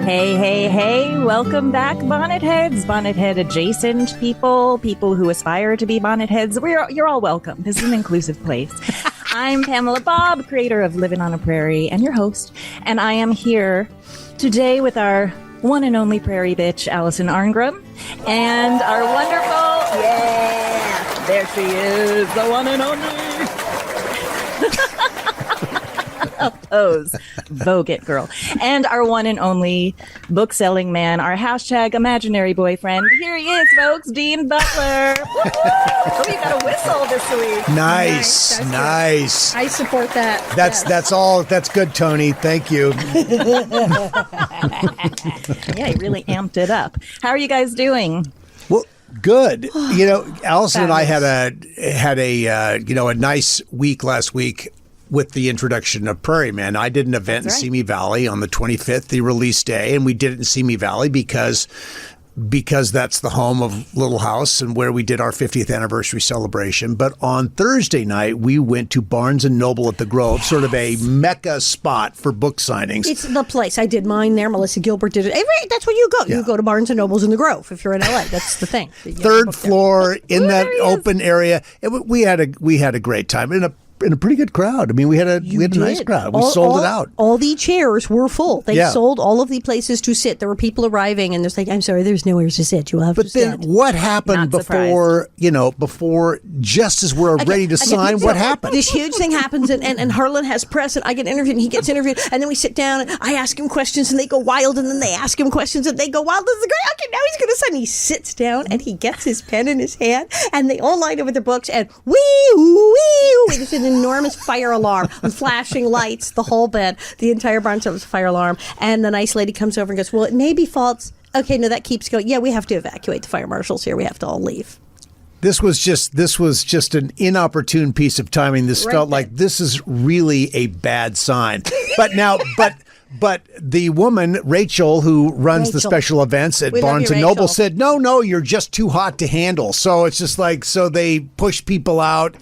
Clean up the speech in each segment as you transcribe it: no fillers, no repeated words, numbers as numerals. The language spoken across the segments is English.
Hey, hey, hey, welcome back, bonnet heads, bonnet head adjacent people who aspire to be bonnet heads. You're all welcome. This is an inclusive place. I'm Pamela Bob, creator of Living on a Prairie and your host, and I am here today with our one and only prairie bitch, Allison Arngrim, and our wonderful, there she is, the one and only. Pose. Vogue it, girl. And our one and only book-selling man, our hashtag imaginary boyfriend. Here he is, folks, Dean Butler. Oh, you got a whistle this week. Nice. I support that. That's all. That's good, Tony. Thank you. Yeah, he really amped it up. How are you guys doing? Well, good. Allison and I had a nice week last week with the introduction of Prairie Man. I did an event in Simi Valley on the 25th, the release day, and we did it in Simi Valley because that's the home of Little House and where we did our 50th anniversary celebration. But on Thursday night, we went to Barnes & Noble at the Grove, sort of a mecca spot for book signings. It's the place. I did mine there. Melissa Gilbert did it. That's where you go. Yeah. You go to Barnes & Noble's in the Grove if you're in LA. That's the thing. Third floor in that open area. We had a great time. In a pretty good crowd. I mean, we had a nice crowd. We sold it out. All the chairs were full. They sold all of the places to sit. There were people arriving, and there's like, I'm sorry, there's nowhere to sit. You'll have to sit. But then what happened before just as we're ready to sign, what happened? This huge thing happens, and Harlan has press, and I get interviewed, and he gets interviewed, and then we sit down, and I ask him questions, and they go wild, and then they ask him questions, and they go wild. This is great. Okay, now he's going to sign. He sits down, and he gets his pen in his hand, and they all line up with their books, and it's an enormous fire alarm, flashing lights, the whole bed, the entire barn was a fire alarm. And the nice lady comes over and goes, well, it may be false. Okay, no, that keeps going. Yeah, we have to evacuate. The fire marshals here. We have to all leave. This was just an inopportune piece of timing. This felt like this is really a bad sign. But now, But the woman, Rachel, who runs the special events at Barnes & Noble, said, no, you're just too hot to handle. So it's just like, so they push people out.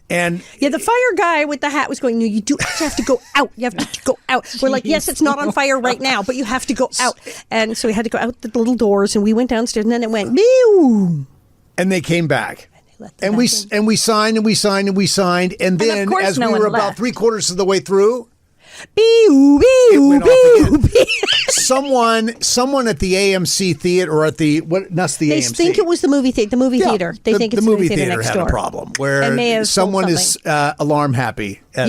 And the fire guy with the hat was going, no, you have to go out. You have to go out. We're like, yes, it's not on fire right now, but you have to go out. And so we had to go out the little doors, and we went downstairs, and then it went, Meow. And they came back. And we signed, and then as we were about 3/4 of the way through, Someone at the AMC theater or at the AMC. They think it was the movie theater. They think it's the movie theater next had door. A problem where someone is alarm happy at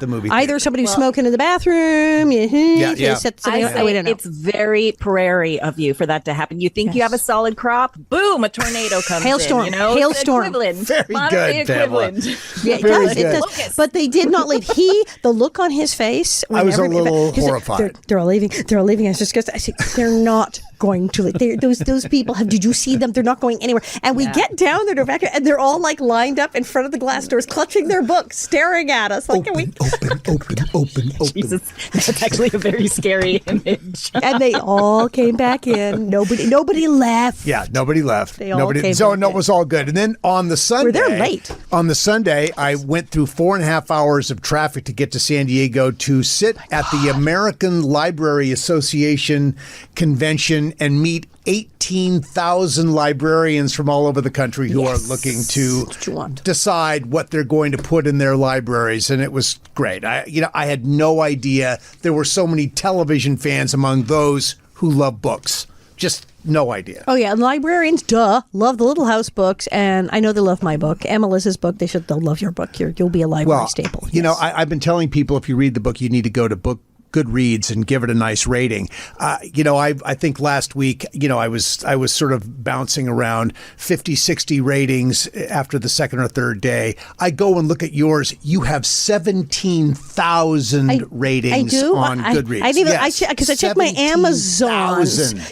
the movie theater. Either somebody was smoking in the bathroom. It's very prairie of you for that to happen. You think you have a solid crop? Boom! A tornado comes Hailstorm. in. Hailstorm. Very good, Pamela. Yeah, it does. But they did not leave. The look on his face. I was a little horrified. They're all leaving. I was just I said, they're not going to leave. Those people did you see them? They're not going anywhere. And we get down there to evacuate, and they're all like lined up in front of the glass doors, clutching their books, staring at us. Like, open. Jesus, that's actually a very scary image. And they all came back in. Nobody left. Yeah, nobody left. They all came back it was all good. And then on the Sunday, we're there late. On the Sunday, I went through 4.5 hours of traffic to get to San Diego to sit at the American Library Association convention and meet 18,000 librarians from all over the country who are looking to decide what they're going to put in their libraries. And it was great. I had no idea there were so many television fans among those who love books. Just no idea. Oh, yeah. And librarians, love the Little House books. And I know they love my book. And Melissa's book. They'll love your book. You'll be a library staple. I've been telling people if you read the book, you need to go to Goodreads and give it a nice rating. I think last week, I was sort of bouncing around 50, 60 ratings after the second or third day. I go and look at yours. You have 17,000 ratings on Goodreads. Because I check my Amazon.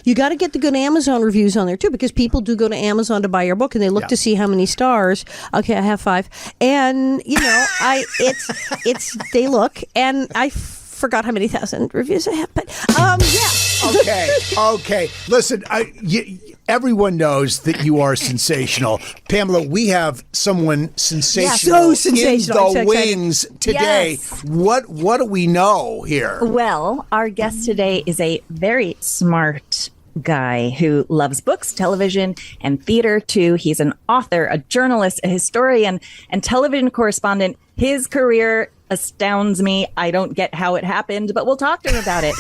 You got to get the good Amazon reviews on there too, because people do go to Amazon to buy your book and they look to see how many stars. Okay, I have 5, and they look, and I forgot how many thousand reviews I have, but Okay. Listen, Everyone knows that you are sensational. Pamela, we have someone sensational, so sensational. in I'm the so wings today. Yes. What do we know here? Well, our guest today is a very smart guy who loves books, television, and theater too. He's an author, a journalist, a historian, and television correspondent. His career astounds me. I don't get how it happened, but we'll talk to him about it.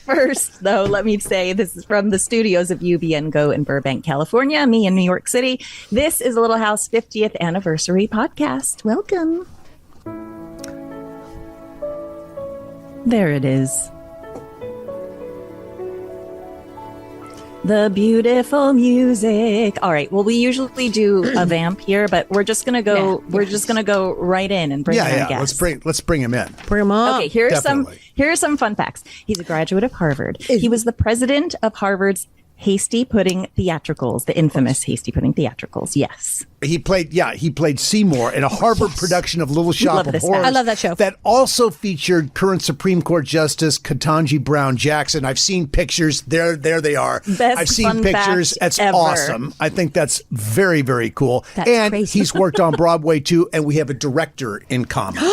First, though, let me say this is from the studios of UBN Go in Burbank, California, me in New York City. This is a Little House 50th Anniversary podcast. Welcome. There it is. The beautiful music. All right. Well, we usually do a vamp here, but we're just gonna go. Yeah. We're just gonna go right in and bring in our guest. Let's bring him in. Bring him on. Okay, here are Definitely. some fun facts. He's a graduate of Harvard. He was the president of Harvard's Hasty Pudding Theatricals, the infamous Hasty Pudding Theatricals. Yes. He played Seymour in a Harvard production of Little Shop Love of this Horrors. fact. I love that show. That also featured current Supreme Court Justice Ketanji Brown Jackson. I've seen pictures. There they are. Best I've seen fun pictures. fact That's ever. awesome. I think that's very, very cool. That's and crazy. he's worked on Broadway too, and we have a director in common.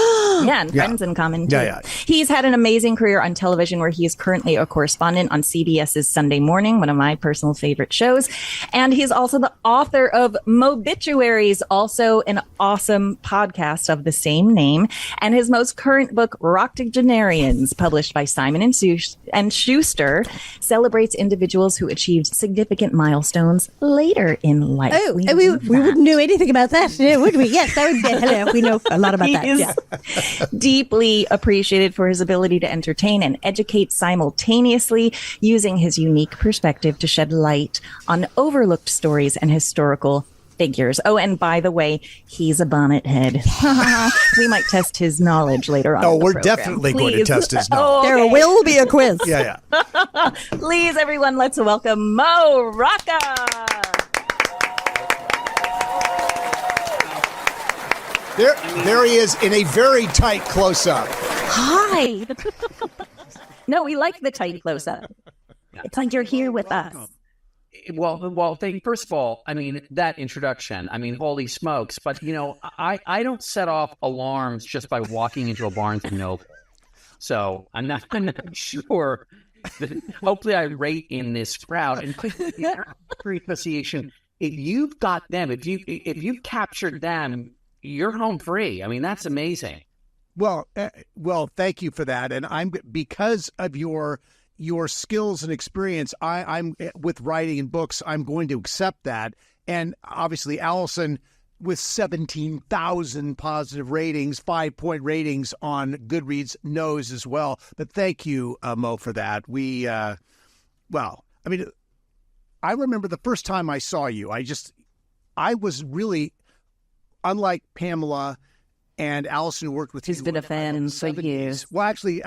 Yeah, and friends in common too. Yeah. He's had an amazing career on television where he is currently a correspondent on CBS's Sunday Morning, one of my personal favorite shows. And he's also the author of Mobituaries, also an awesome podcast of the same name. And his most current book, Roctogenarians, published by Simon and Schuster, celebrates individuals who achieved significant milestones later in life. Oh, we wouldn't know anything about that, would we? Yes, that would be. Hello, we know a lot about that. He is Yeah. deeply appreciated for his ability to entertain and educate simultaneously, using his unique perspective to shed light on overlooked stories and historical figures. Oh, and by the way, he's a bonnet head. We might test his knowledge later on. Oh, in the we're program. definitely going to Please. test his Oh, knowledge. There okay. will be a quiz. Yeah. Please, everyone, let's welcome Mo Rocca. There he is in a very tight close-up. Hi. No, we like the tight close-up. It's like you're here with us. Well, first of all, I mean, that introduction, I mean, holy smokes. But, I don't set off alarms just by walking into a Barnes & Noble. So I'm not sure. Hopefully I rate in this crowd. And appreciation, if you've got them, if you've captured them, you're home free. I mean, that's amazing. Well, thank you for that. And I'm because of your skills and experience. I'm with writing and books. I'm going to accept that. And obviously, Allison, with 17,000 positive ratings, 5-point ratings on Goodreads, knows as well. But thank you, Mo, for that. I remember the first time I saw you. I was really, unlike Pamela and Allison, who worked with you. He's been a fan for years. Well, actually,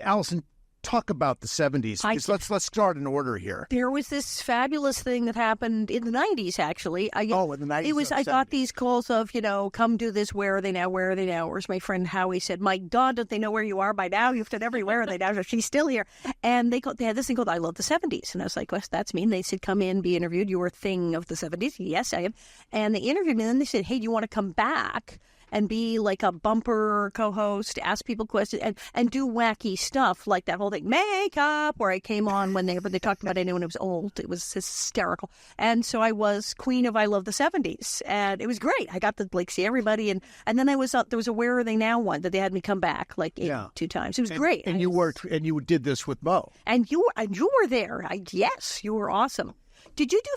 Allison, talk about the 70s. Let's start in order here. There was this fabulous thing that happened in the 90s, actually. In the 90s. It was, I got these calls of, come do this. Where are they now? Where are they now? Or as my friend Howie said, my God, don't they know where you are by now? You've done everywhere. Are they now? She's still here. And they had this thing called I Love the 70s. And I was like, well, that's me. And they said, come in, be interviewed. You were a thing of the 70s. Yes, I am. And they interviewed me. And then they said, hey, do you want to come back and be like a bumper co-host, ask people questions, and do wacky stuff like that whole thing, makeup, where I came on when they talked about anyone who was old. It was hysterical. And so I was queen of I Love the 70s. And it was great. I got to see everybody. And then there was a Where Are They Now one that they had me come back 2 times. It was great. And you did this with Mo. And you were there. Yes, you were awesome. Did you do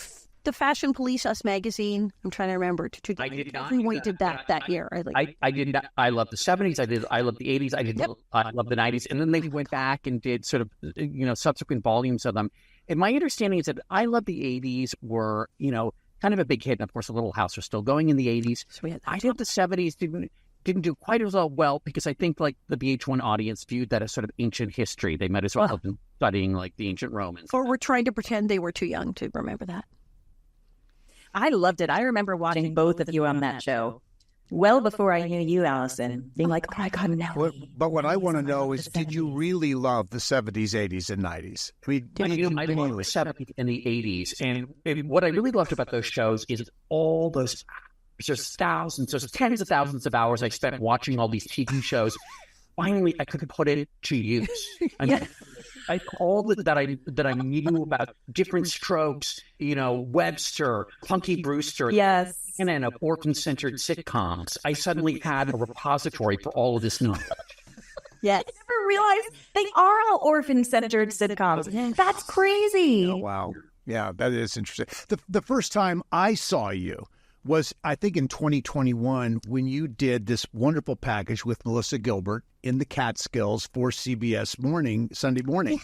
the Fashion Police Us magazine? I'm trying to remember. I did not. Everyone did that year. I did not. I love the 70s. I love the 80s. I love the 90s. And then they went back and did sort of, subsequent volumes of them. And my understanding is that I Love the 80s were, kind of a big hit. And of course, The Little House are still going in the 80s. So I Love the 70s didn't do quite as well because I think the VH1 audience viewed that as sort of ancient history. They might as well have been studying the ancient Romans. Or were trying to pretend they were too young to remember that. I loved it. I remember watching both of you on that show. well before I knew you, Allison, being like, oh my God, Nellie. But what I want to know is, did you really love the 70s, 80s, and 90s? I mean, I love the 70s and the 80s. And what I really loved about those shows is all those, just thousands, just tens of thousands of hours I spent watching all these TV shows. Finally, I could put it to use. All that I knew about different strokes, Webster, Punky Brewster, Yes, and of orphan-centered sitcoms. I suddenly had a repository for all of this knowledge. Yes. I never realized they are all orphan-centered sitcoms. That's crazy. oh, wow. Yeah, that is interesting. The first time I saw you was, I think, in 2021 when you did this wonderful package with Melissa Gilbert in the Catskills for CBS Sunday Morning.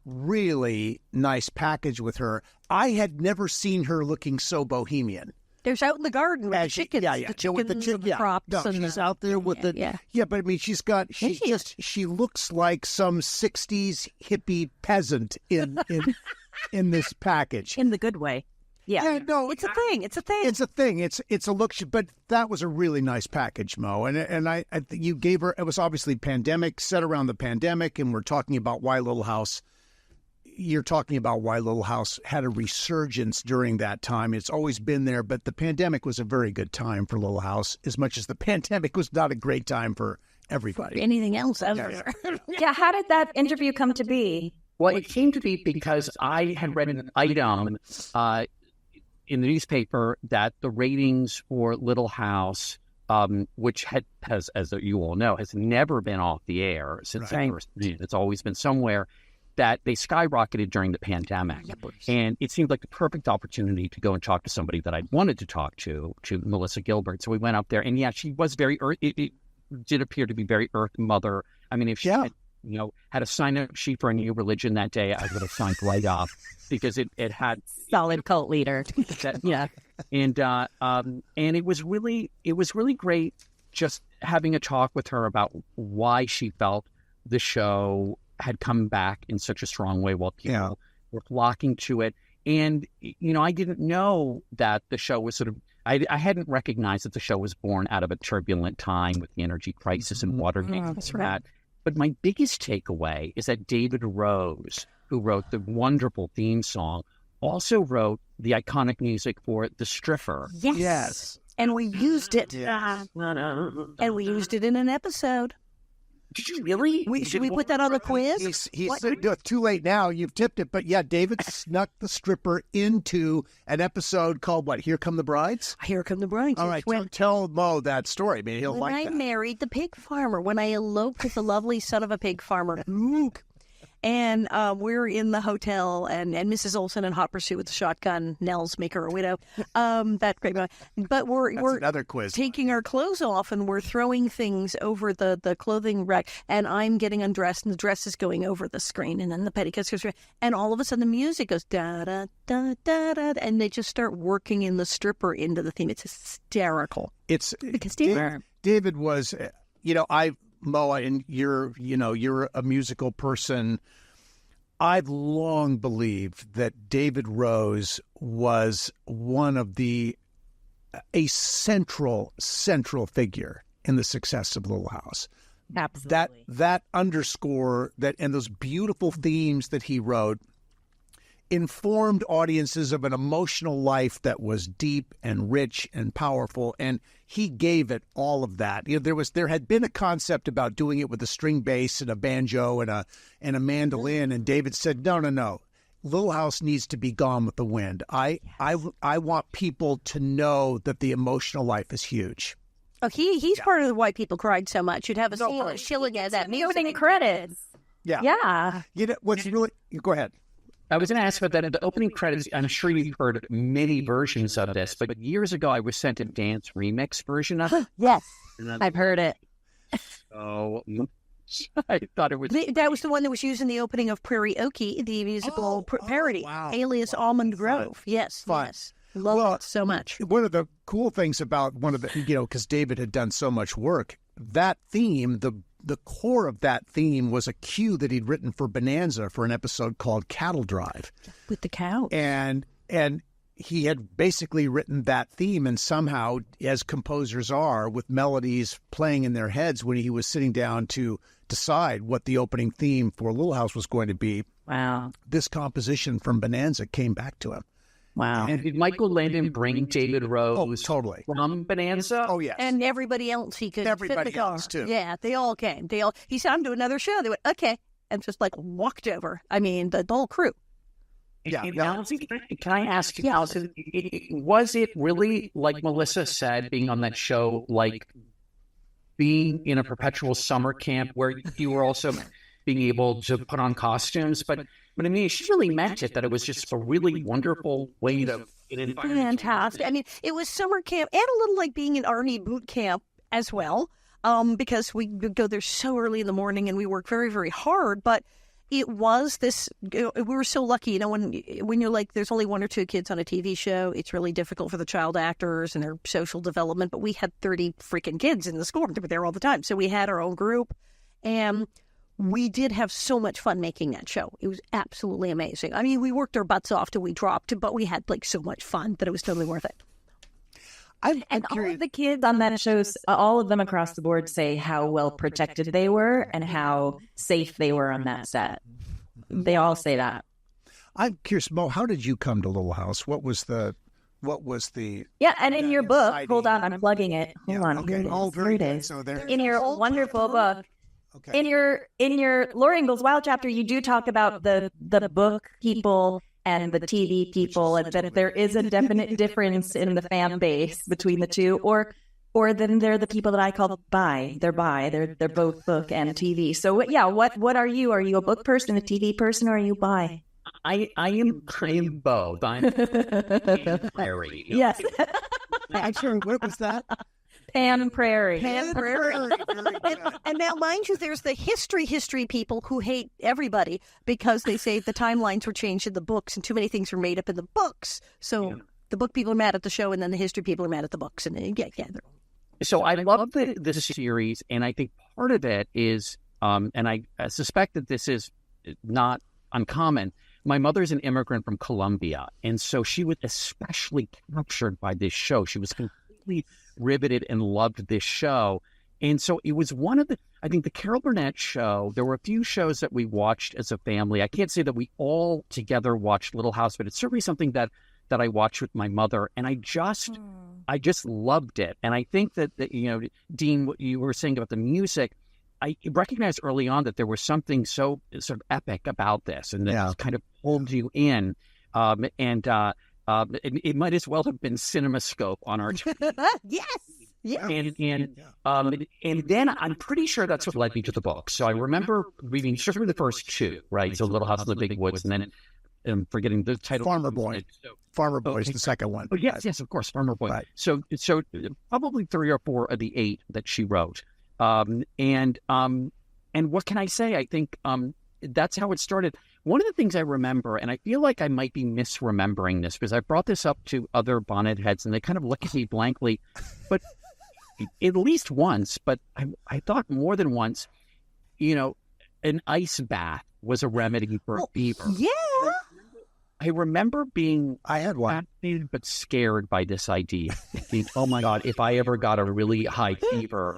Really nice package with her. I had never seen her looking so bohemian. There's out in the garden with the chickens. The chickens, and the crops. No, and she's out there with but I mean, she looks like some 60s hippie peasant in this package. In the good way. Yeah. No, It's a thing. It's a thing. It's a thing. It's a look. But that was a really nice package, Mo. And I you gave her. It was obviously pandemic, set around the pandemic, and we're talking about why Little House. You're talking about why Little House had a resurgence during that time. It's always been there, but the pandemic was a very good time for Little House, as much as the pandemic was not a great time for everybody. Anything else ever. Yeah. How did that interview come to be? Well, it came to be because I had read an item in the newspaper that the ratings for Little House, which has, as you all know, has never been off the air since the first. It's always been somewhere, that they skyrocketed during the pandemic. And it seemed like the perfect opportunity to go and talk to somebody that I wanted to talk to Melissa Gilbert. So we went up there, and she was very it did appear to be very earth mother. I mean, if she had a sign-up sheet for a new religion that day, I would have signed right off, because it had Solid cult leader. Yeah, and it was really great just having a talk with her about why she felt the show had come back in such a strong way while people were flocking to it. And I didn't know that the show was sort of. I hadn't recognized that the show was born out of a turbulent time with the energy crisis and Watergate. That's right. But my biggest takeaway is that David Rose, who wrote the wonderful theme song, also wrote the iconic music for The Stripper. Yes. And we used it. Yes. And we used it in an episode. Did you really? Should we put that on the quiz? He's too late now. You've tipped it. But yeah, David snuck The Stripper into an episode called what? Here Come the Brides? Here Come the Brides. All right, tell Mo that story. I mean, he'll like that. When I married the pig farmer, when I eloped with the lovely son of a pig farmer, Luke. And we're in the hotel, and Mrs. Olsen in hot pursuit with the shotgun. Nels make her a widow. That great moment. But we're another quiz. Taking our clothes off, and we're throwing things over the clothing rack. And I'm getting undressed, and the dress is going over the screen, and then the petticoats goes. And all of a sudden, the music goes da da da da da, and they just start working in the stripper into the theme. It's hysterical. It's because David was, Mo, and you're a musical person. I've long believed that David Rose was a central figure in the success of Little House. Absolutely. That underscore that, and those beautiful themes that he wrote informed audiences of an emotional life that was deep and rich and powerful, and he gave it all of that. There had been a concept about doing it with a string bass and a banjo and a mandolin, and David said, no. Little House needs to be Gone with the Wind. I want people to know that the emotional life is huge. Oh, he's part of why people cried so much. You'd have a scene shilling at that music. Opening credits. Yeah. What's really? Go ahead. I was going to ask about that in the opening credits. I'm sure you've heard many versions of this, but years ago I was sent a dance remix version of it. Yes, I've heard it. So I thought it was... That was the one that was used in the opening of Prairie Okie, the musical parody, wow. Alias Almond Grove. Yes, Fun. yes. Love it so much. One of the cool things about because David had done so much work, that theme, the core of that theme was a cue that he'd written for Bonanza for an episode called Cattle Drive. With the cow. And he had basically written that theme, and somehow, as composers are, with melodies playing in their heads when he was sitting down to decide what the opening theme for Little House was going to be. Wow. This composition from Bonanza came back to him. Wow. And did Michael Landon bring David Rose totally. from Bonanza? Oh, yes. And everybody else he could fit Everybody the car. else, too. Yeah, they all came. He said, I'm doing another show. They went, okay. And just like walked over. I mean, the whole crew. Yeah. And No. Allison, can I ask you, Allison, was it really, like Melissa said, being on that show, like being in a perpetual summer camp where you were also being able to put on costumes? But I mean, she really meant it, that it was just a really wonderful way to get in. Fantastic. I mean, it was summer camp and a little like being in Army boot camp as well, because we would go there so early in the morning and we work very, very hard. But it was this, we were so lucky, you know, when you're like, there's only 1 or 2 kids on a TV show, it's really difficult for the child actors and their social development. But we had 30 freaking kids in the school. They were there all the time. So we had our own group. And we did have so much fun making that show. It was absolutely amazing. I mean, we worked our butts off till we dropped, but we had like so much fun that it was totally worth it. And all of the kids on that show, all of them across the board say how well protected they were and how safe they were on that set. They all say that. I'm curious, Mo, how did you come to Little House? What was the Yeah, and in your book, hold on, I'm plugging it. Hold on. Okay. Here it is. So there. In your wonderful book, Okay. in your Laura Ingalls Wilder chapter, you do talk about the book people and the TV people, and that there is a definite difference in the fan base between the two, or then they're the people that I call bi. They're bi. They're both book and TV. So yeah, what are you? Are you a book person, a TV person, or are you bi? I am both. I'm Prairie. Yes. Actually, what was that? Pan Prairie. And now, mind you, there's the history people who hate everybody because they say the timelines were changed in the books and too many things were made up in the books. So the book people are mad at the show, and then the history people are mad at the books. And yeah. So I love this series, and I think part of it is, and I suspect that this is not uncommon. My mother's an immigrant from Colombia, and so she was especially captured by this show. She was completely riveted and loved this show. And so it was one of I think the Carol Burnett show, there were a few shows that we watched as a family. I can't say that we all together watched Little House, but it's certainly something that I watched with my mother. And I just loved it. And I think that, you know, Dean, what you were saying about the music, I recognized early on that there was something so sort of epic about this, and that kind of pulled you in. It might as well have been CinemaScope on our Yes. And then I'm pretty sure that's what led me to the book. So I remember reading certainly the first 2, right? So Little House in the Big Woods, and then forgetting the title. Farmer Boy. Farmer Boy is the second one. Oh, yes, of course, Farmer Boy. Right. So probably 3 or 4 of the 8 that she wrote. And what can I say? I think that's how it started. One of the things I remember, and I feel like I might be misremembering this because I brought this up to other bonnet heads and they kind of look at me blankly, but at least once, but I thought more than once, you know, an ice bath was a remedy for fever. Yeah. I remember being I had one. fascinated but scared by this idea. Thinking, oh my God, if I ever got a really high fever,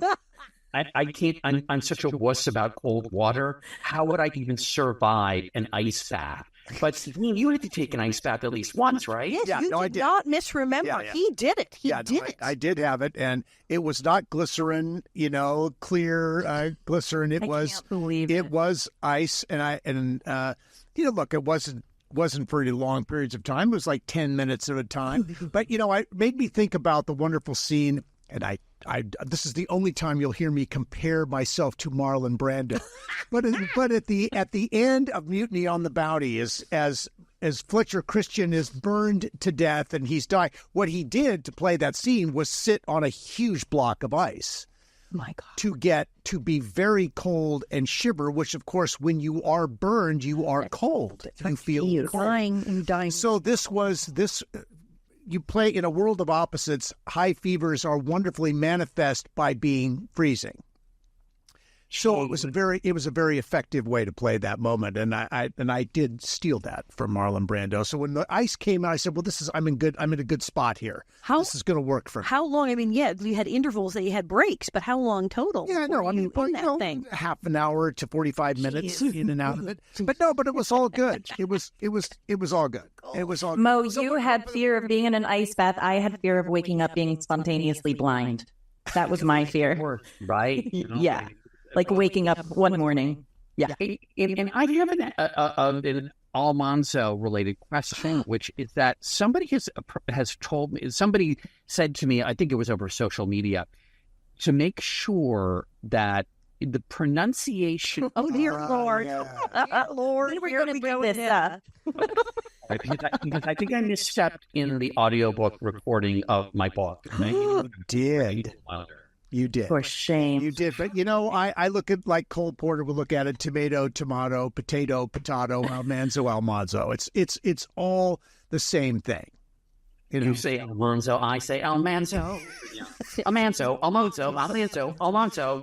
I can't, I'm such a wuss about cold water. How would I even survive an ice bath? But you had to take an ice bath at least once, right? Yes, Yeah, you no, I did did. not misremember. Yeah. He did it. He did it. I did have it, and it was not glycerin, you know, clear glycerin. It was ice, and you know, look, it wasn't for any long periods of time. It was like 10 minutes at a time. But you know, it made me think about the wonderful scene, and I this is the only time you'll hear me compare myself to Marlon Brando. but at the end of Mutiny on the Bounty, as Fletcher Christian is burned to death and he's dying, what he did to play that scene was sit on a huge block of ice. My God. To be very cold and shiver, which of course, when you are burned, you are cold. You feel cold. Dying. So you play in a world of opposites. High fevers are wonderfully manifest by being freezing. So it was a very effective way to play that moment, and I did steal that from Marlon Brando. So when the ice came out, I said, "Well, I'm in a good spot here. This is going to work for me." How long? I mean, yeah, you had intervals that you had breaks, but how long total? Yeah, no, I mean, thing? half an hour to 45 minutes in and out of it. But it was all good. It was all good. It was all. Mo, good. you had fear of being in an ice bath. I had fear of waking up being spontaneously blind. That was my fear. Right? Yeah. Like waking up one morning. Yeah. And I have an Almanzo related question, which is that somebody has told me, somebody said to me, I think it was over social media, to make sure that the pronunciation. Oh dear Lord, Lord, We're going to bring this up. Because I think I misstepped in the audiobook recording of my book. Did. You did. For shame. You did. But, I look at, like Cole Porter would look at it, tomato, potato, almanzo. It's all the same thing. You say Almanzo, I say Almanzo. Almanzo.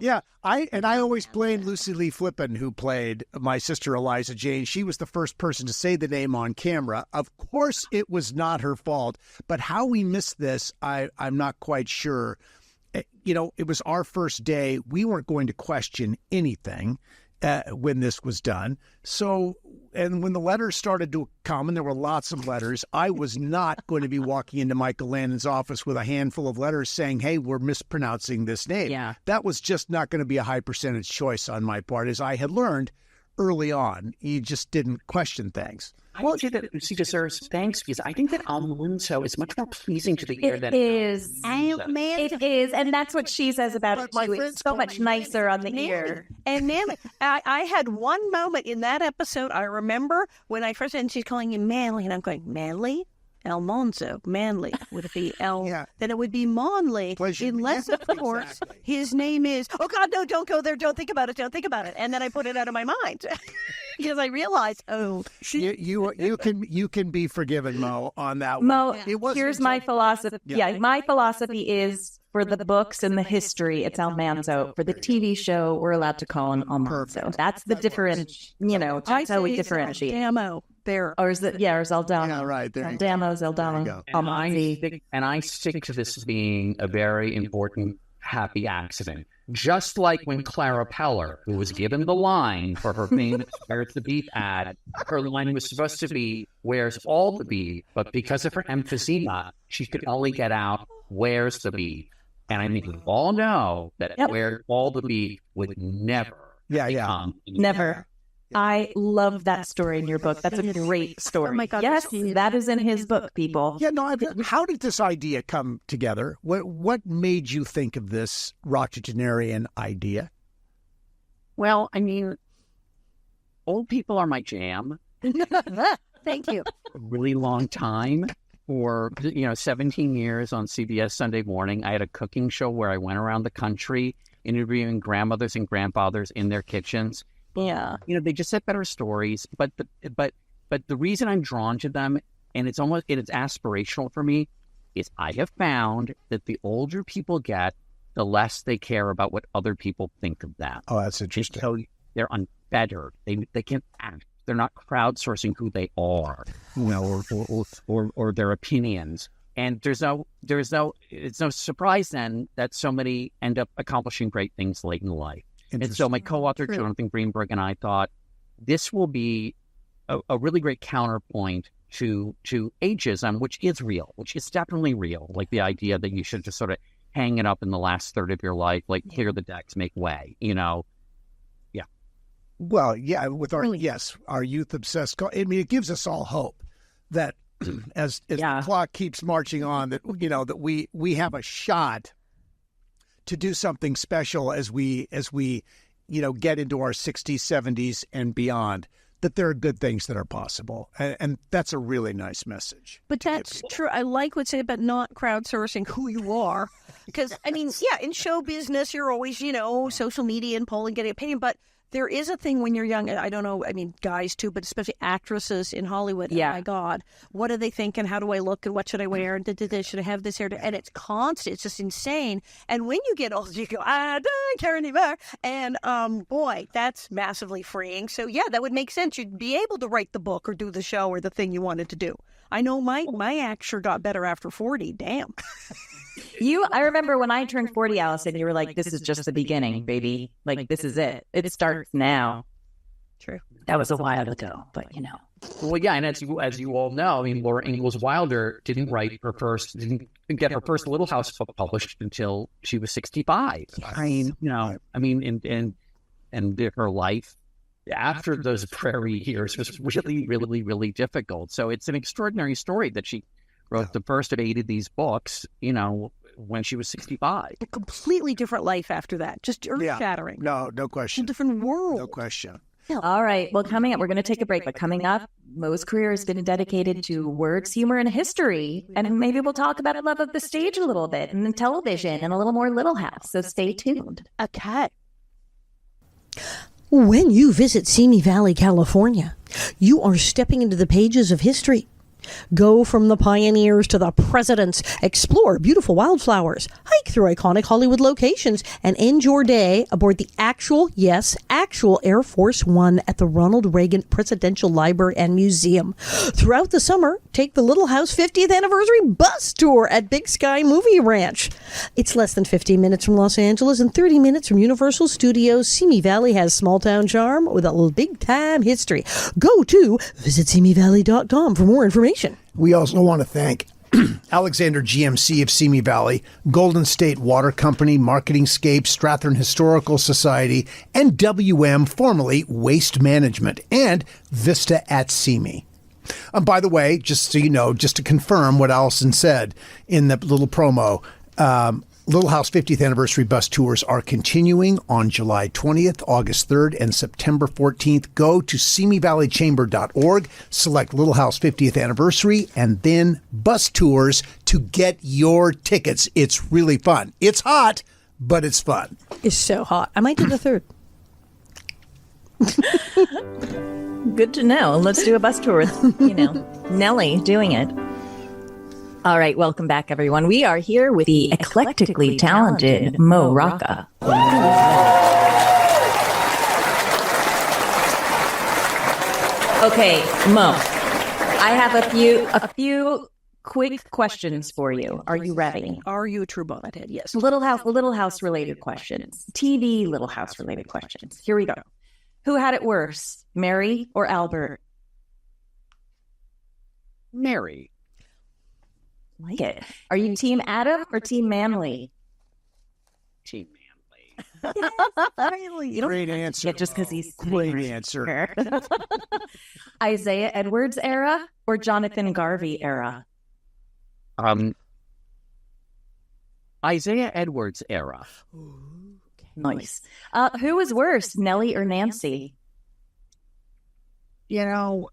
Yeah, I always blame Lucy Lee Flippin, who played my sister Eliza Jane. She was the first person to say the name on camera. Of course, it was not her fault, but how we missed this, I'm not quite sure. It was our first day. We weren't going to question anything when this was done. So, and when the letters started to come, and there were lots of letters, I was not going to be walking into Michael Landon's office with a handful of letters saying, "Hey, we're mispronouncing this name." Yeah. That was just not going to be a high percentage choice on my part, as I had learned early on. You just didn't question things. I would say that she deserves thanks because I think that Almanzo is much more pleasing to the ear than It is. Almanzo. It is, and that's what she says about it too. It's so much nicer on the ear. And Nellie, I had one moment in that episode. I remember when I first and she's calling him Manly, and I'm going Manly. Almanzo, Manly. Would it be Yeah. Then it would be Monley. Pleasure. Unless, of course, Exactly. his name is, oh God, no, don't go there. Don't think about it. Don't think about it. And then I put it out of my mind because I realized, You can be forgiven, Mo, on that one. Mo, It wasn't here's my until- philosophy. Yeah. Yeah, my philosophy is for the books and the history, it's Almanzo. For the TV show, we're allowed to call him Almanzo. Perfect. That's the difference. That's how we differentiate. Damo. There. Or is it? Yeah, or Zeldano. Yeah, right. There you go. Zeldano, There you Zeldano, go. Almanzi. I stick to this as being a very important happy accident. Just like when Clara Peller, who was given the line for her famous Where's the Beef ad, her line was supposed to be, "Where's all the beef?" But because of her emphysema, she could only get out, "Where's the beef?" And I think we all know that "Where's all the beef" would never become Never. I love that story in your book. That's a great story. Oh my God, yes, that is in his book, people. Yeah, no. How did this idea come together? What made you think of this Roctogenarian idea? Well, I mean, old people are my jam. Thank you. A really long time. For 17 years on CBS Sunday Morning, I had a cooking show where I went around the country interviewing grandmothers and grandfathers in their kitchens. Yeah. They just said better stories, but the reason I'm drawn to them, and it's aspirational for me, is I have found that the older people get, the less they care about what other people think of them. Oh, that's interesting. So they're unfettered. They can't act. They're not crowdsourcing who they are, or their opinions. And it's no surprise then that so many end up accomplishing great things late in life. And so my co-author, Jonathan Greenberg, and I thought this will be a really great counterpoint to ageism, which is real, which is definitely real. Like the idea that you should just sort of hang it up in the last third of your life, like clear the decks, make way, Yeah. Well, yeah, with our youth obsessed. I mean, it gives us all hope that as the clock keeps marching on, that that we have a shot to do something special as we get into our 60s, 70s, and beyond. That there are good things that are possible, and that's a really nice message. But that's true. I like what you say about not crowdsourcing who you are, because I mean, in show business, you're always social media and polling, getting opinion, but There is a thing when you're young, I don't know, I mean, guys too, but especially actresses in Hollywood. Yeah. Oh, my God. What are they thinking? How do I look? And what should I wear? And should I have this hair? And it's constant. It's just insane. And when you get old, you go, I don't care anymore. And boy, that's massively freeing. So, yeah, that would make sense. You'd be able to write the book or do the show or the thing you wanted to do. I know my act sure got better after 40. Damn. I remember when I turned 40, Allison, you were like, this is just the beginning, baby. Like, this is it. It starts now. True. That was a while ago, but Well, yeah, and as you all know, I mean, Laura Ingalls Wilder didn't get her first Little House book published until she was 65. I mean, and her life after those prairie years was really, really, really difficult. So it's an extraordinary story that she wrote the first of 8 of these books, when she was 65. A completely different life after that. Just earth-shattering. No A question. different world. No question. All right. Well, coming up, we're going to take a break, but coming up, Mo's career has been dedicated to words, humor, and history. And maybe we'll talk about a love of the stage a little bit, and television, and a little more Little House. So stay tuned. Okay. When you visit Simi Valley, California, you are stepping into the pages of history. Go from the pioneers to the presidents, explore beautiful wildflowers, hike through iconic Hollywood locations, and end your day aboard the actual Air Force One at the Ronald Reagan Presidential Library and Museum. Throughout the summer, take the Little House 50th Anniversary bus tour at Big Sky Movie Ranch. It's less than 15 minutes from Los Angeles and 30 minutes from Universal Studios. Simi Valley has small-town charm with a big-time history. Go to visitsimivalley.com for more information. We also want to thank Alexander GMC of Simi Valley, Golden State Water Company, Marketingscape, Strathern Historical Society, and WM, formerly Waste Management, and Vista at Simi. By the way, just so you know, just to confirm what Allison said in the little promo, Little House 50th Anniversary bus tours are continuing on July 20th, August 3rd, and September 14th. Go to simivalleychamber.org, select Little House 50th Anniversary, and then bus tours to get your tickets. It's really fun. It's hot, but it's fun. It's so hot. I might do the third. Good to know. Let's do a bus tour with, Nellie doing it. All right, welcome back, everyone. We are here with the eclectically talented Mo Rocca. Okay, Mo, I have a few quick questions for you. Are you ready? Are you a true bonnethead? Yes. Little House related questions. TV Little House related questions. Here we go. Who had it worse, Mary or Albert? Mary. Like it. Are you Team Adam or Team Manly? Team Manly. Really? You don't Great answer. Yeah, just because he's Great answer. Isaiah Edwards era or Jonathan Garvey era? Isaiah Edwards era. Nice. Who was worse, Nellie or Nancy? I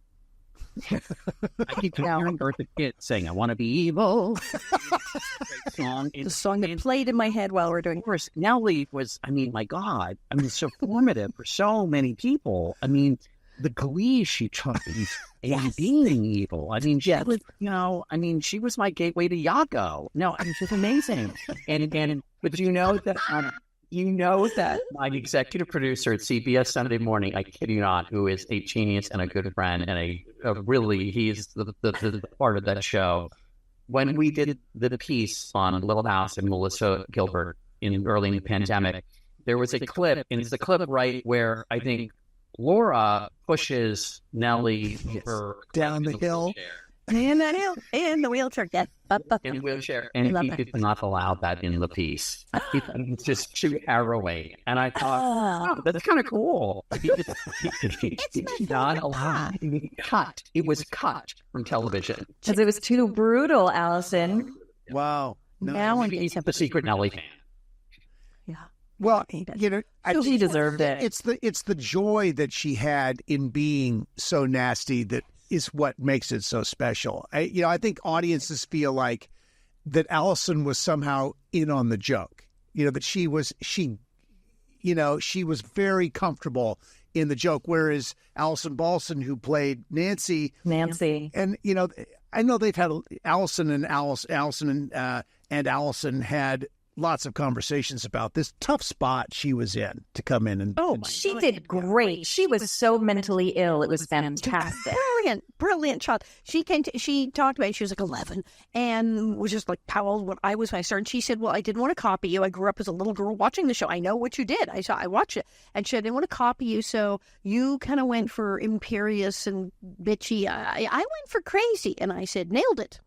keep hearing Eartha Kitt saying, I want to be evil. Great song. The song that played in my head while we're doing. Of course, Nellie was, my God, so formative for so many people. The glee she took in being evil. She was, she was my gateway to Yago. No, she's amazing. But you know that my executive producer at CBS Sunday Morning, I kid you not, who is a genius and a good friend and he's the part of that show. When we did the piece on Little House and Melissa Gilbert early in the pandemic, there was a clip, and it's the clip right where I think Laura pushes Nellie down the hill. In the wheelchair. Yeah. In the wheelchair. And he did not allow that in the piece. It's just too harrowing. And I thought, that's kind of cool. It's not allowed. It was cut from television. Because it was too brutal, Allison. Wow. No, Now He's the secret Nellie fan. Yeah. well, I She deserved it. It's the joy that she had in being so nasty that is what makes it so special. I think audiences feel like that Allison was somehow in on the joke. That she she was very comfortable in the joke, whereas Allison Balson, who played Nancy, and I know they've had Allison and Allison had lots of conversations about this tough spot she was in to come in and she did great. She was so mentally ill. It was fantastic. Brilliant child. She talked about it. She was like 11 and was just like how old when I was when I started. She said, well, I didn't want to copy you. I grew up as a little girl watching the show. I know what you did. I watched it. And she said, I didn't want to copy you. So you kind of went for imperious and bitchy. I went for crazy. And I said, nailed it.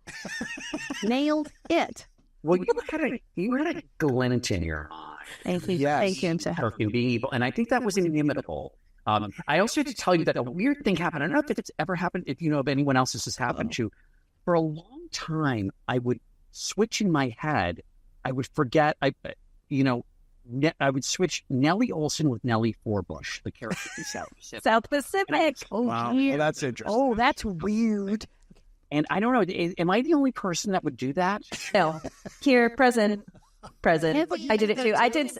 Nailed it. Well, you had a glint in your eye. Thank you. Yes. Thank you. For being evil. And I think that was inimitable. I also have to tell you that a weird thing happened. I don't know if it's ever happened, if you know of anyone else this has happened to. For a long time, I would switch in my head. I would forget, I would switch Nellie Olson with Nellie Forbush, the character in South Pacific. South Pacific. Wow. Well, that's interesting. Oh, that's weird. And I don't know, am I the only person that would do that? No. Here, present. I did it too. I did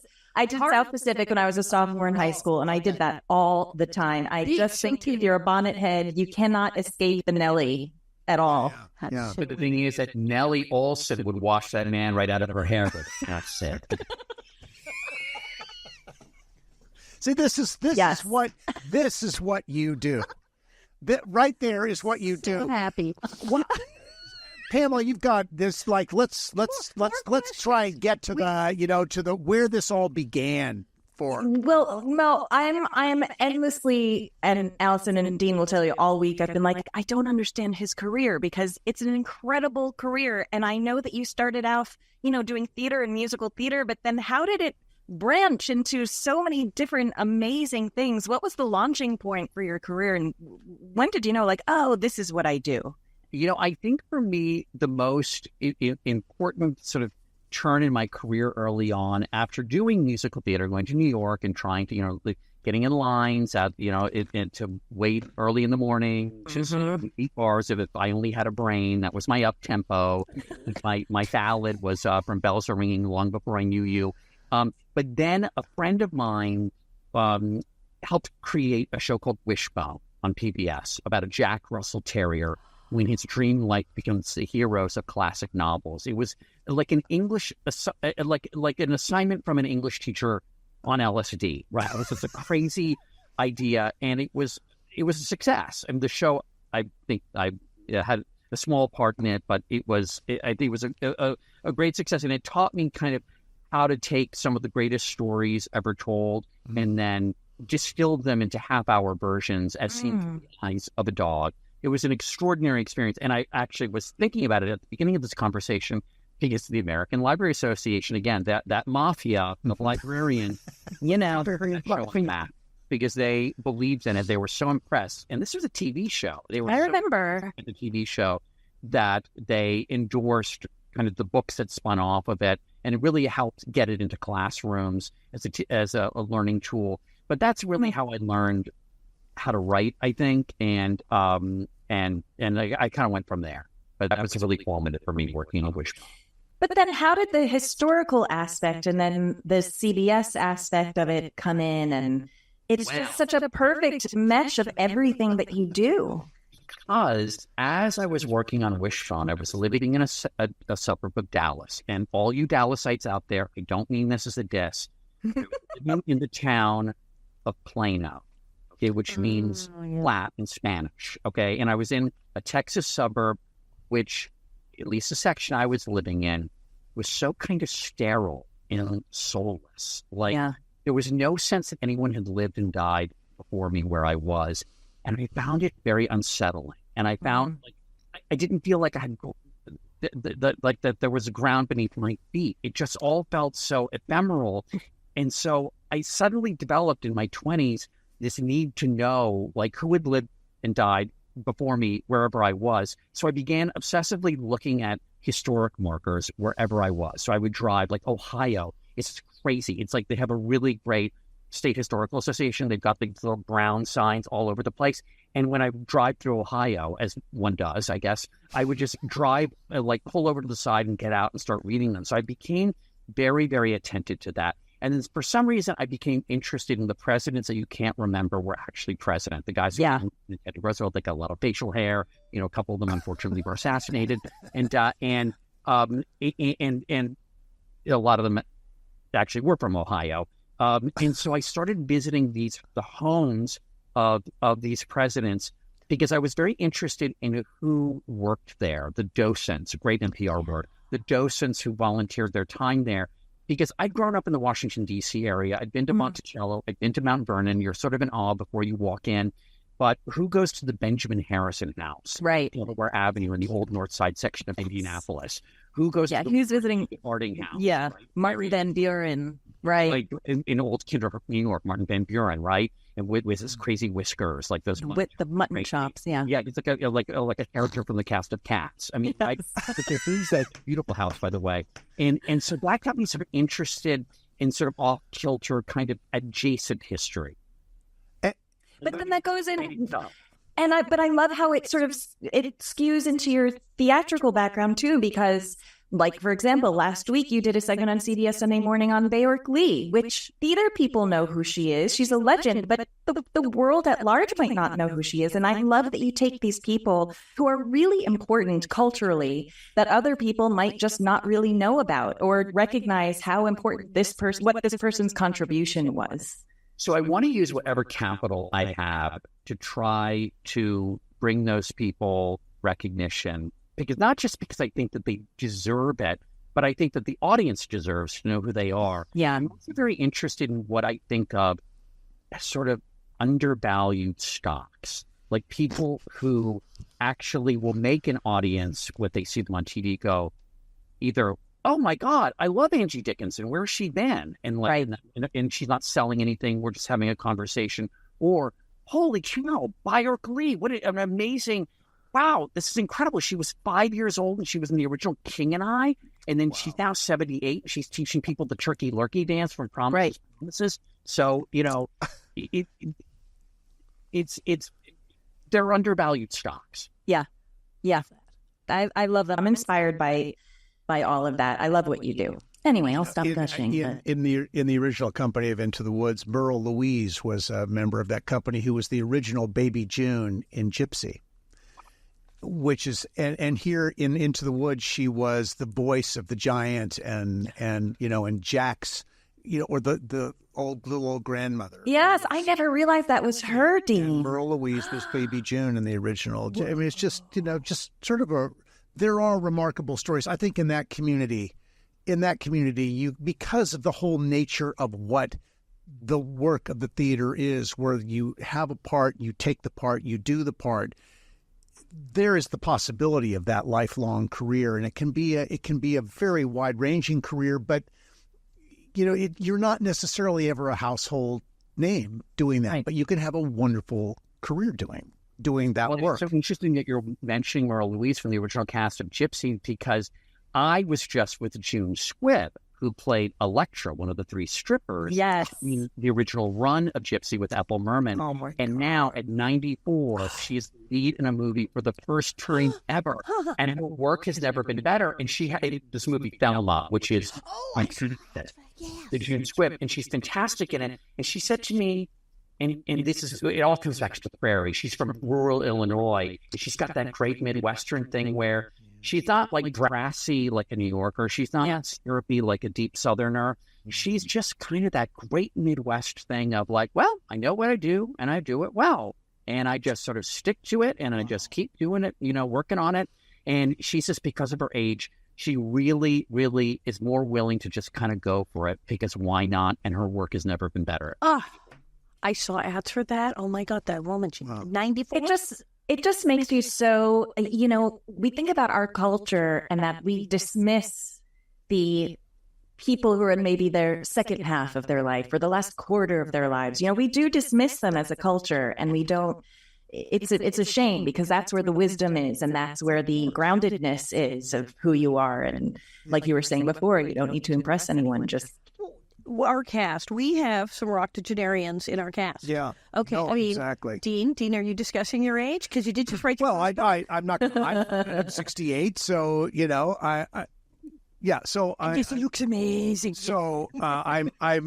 South Pacific when I was a sophomore in high school, and I did that all the time. I just think if you're a bonnet head, you cannot escape the Nellie at all. Yeah. But the thing is that Nellie Olson would wash that man right out of her hair. But that's it. See, this is what you do. That right there is what you do. So happy. Pamela, you've got this. Like, let's try and get to the where this all began for. Well, Mel, I'm endlessly, and Allison and Dean will tell you all week, I've been like, I don't understand his career because it's an incredible career, and I know that you started off, doing theater and musical theater, but then how did it branch into so many different amazing things? What was the launching point for your career, and when did you know, like, oh, this is what I do? I think for me, the most important sort of turn in my career early on, after doing musical theater, going to New York and trying to, getting in lines out, and to wait early in the morning, to eat bars if I only had a brain. That was my up tempo. My ballad was from Bells Are Ringing Long Before I Knew You. But then a friend of mine helped create a show called Wishbone on PBS about a Jack Russell Terrier when his dream life becomes the heroes of classic novels. It was like an English, like an assignment from an English teacher on LSD. Right? It was just a crazy idea, and it was a success. And the show, I think, I had a small part in it, but I think it was a great success, and it taught me kind of how to take some of the greatest stories ever told and then distill them into half-hour versions as seen through the eyes of a dog. It was an extraordinary experience, and I actually was thinking about it at the beginning of this conversation because the American Library Association, again, that mafia of librarian, because they believed in it. They were so impressed. And this was a TV show. I remember the TV show that they endorsed kind of the books that spun off of it, and it really helped get it into classrooms as a learning tool. But that's really how I learned how to write, I think, and I kind of went from there. But that was really formative for me working on Wishbone. But then how did the historical aspect and then the CBS aspect of it come in? And it's just such a perfect mesh of everything that you do. Because as I was working on Wishbone, I was living in a suburb of Dallas. And all you Dallasites out there, I don't mean this as a diss, living in the town of Plano, okay, which means flat in Spanish, okay? And I was in a Texas suburb, which, at least the section I was living in, was so kind of sterile and soulless. There was no sense that anyone had lived and died before me where I was. And I found it very unsettling. And I found, I didn't feel like I had, that there was a ground beneath my feet. It just all felt so ephemeral. And so I suddenly developed in my 20s this need to know, who had lived and died before me wherever I was. So I began obsessively looking at historic markers wherever I was. So I would drive, Ohio. It's crazy. It's like they have a really great State Historical Association. They've got these little brown signs all over the place. And when I drive through Ohio, as one does, I guess, I would just drive, pull over to the side and get out and start reading them. So I became very, very attentive to that. And then for some reason, I became interested in the presidents that you can't remember were actually president. The guys who Teddy Roosevelt, they got a lot of facial hair. You know, a couple of them unfortunately were assassinated, and a lot of them actually were from Ohio. And so I started visiting the homes of these presidents because I was very interested in who worked there, the docents, great NPR word, the docents who volunteered their time there. Because I'd grown up in the Washington, D.C. area. I'd been to Monticello. I'd been to Mount Vernon. You're sort of in awe before you walk in. But who goes to the Benjamin Harrison House? Right. Delaware Avenue in the old North Side section of Indianapolis. Who goes to who's visiting Harding House? Yeah, right? Martin Van Buren, right. Like in old Kinderhook, New York, Martin Van Buren, right? And with his crazy whiskers, like those with the mutton chops, yeah. Yeah, it's like a character from the cast of Cats. I mean, it's a beautiful house, by the way. And so that got me sort of interested in sort of off-kilter kind of adjacent history. But then that goes in, but I love how it it skews into your theatrical background too, because, like, for example, last week you did a segment on CBS Sunday Morning on Bayork Lee, which theater people know who she is. She's a legend, but the world at large might not know who she is. And I love that you take these people who are really important culturally that other people might just not really know about or recognize how important what this person's contribution was. So I want to use whatever capital I have to try to bring those people recognition, because not just because I think that they deserve it, but I think that the audience deserves to know who they are. Yeah. I'm also very interested in what I think of as sort of undervalued stocks, like people who actually will make an audience, when they see them on TV, go either, oh my God, I love Angie Dickinson. Where's she been? And like, and she's not selling anything. We're just having a conversation. Or, holy cow, Bayork Lee, what an amazing! Wow, this is incredible. She was 5 years old and she was in the original King and I, and then she's now 78. She's teaching people the turkey lurkey dance from Promises. So it's they're undervalued stocks. Yeah. I love that. I'm inspired by all of that. I love what you do. Anyway, I'll stop gushing. In the original company of Into the Woods, Merle Louise was a member of that company who was the original Baby June in Gypsy, which is and here in Into the Woods she was the voice of the giant and Jack's, or the little old grandmother. Yes, I never realized that was her, Dean. And Merle Louise was Baby June in the original. I mean, it's just just sort of there are remarkable stories. I think in that community, you, because of the whole nature of what the work of the theater is, where you have a part, you take the part, you do the part, there is the possibility of that lifelong career, and it can be a very wide-ranging career. But you're not necessarily ever a household name doing that, right. But you can have a wonderful career doing that work. It's so interesting that you're mentioning Merle Louise from the original cast of Gypsy, because I was just with June Squibb, who played Electra, one of the three strippers. Yes. In the original run of Gypsy with Ethel Merman. Oh my God. And now at 94, she's the lead in a movie for the first time ever. And her work has never been better. And she had this movie, Thelma, which is the June Squibb. And she's fantastic in it. And she said to me, and it all comes back to the prairie. She's from rural Illinois. She's got that great Midwestern thing where she's not like brassy like a New Yorker. She's not syrupy like a deep Southerner. She's just kind of that great Midwest thing of like, well, I know what I do and I do it well. And I just sort of stick to it and I just keep doing it, working on it. And she says because of her age, she really, really is more willing to just kind of go for it because why not? And her work has never been better. I saw ads for that. Oh my God, that woman, she's 94. It just makes you so, we think about our culture and that we dismiss the people who are in maybe their second half of their life or the last quarter of their lives. We do dismiss them as a culture, and we don't, it's a shame, because that's where the wisdom is and that's where the groundedness is of who you are. And like you were saying before, you don't need to impress anyone, just... Our cast, we have some Roctogenarians in our cast. Yeah. Okay. No, exactly. Dean, are you discussing your age? Because you did just write. Well, I'm not. I'm 68, so Yeah, so It looks amazing. So I'm I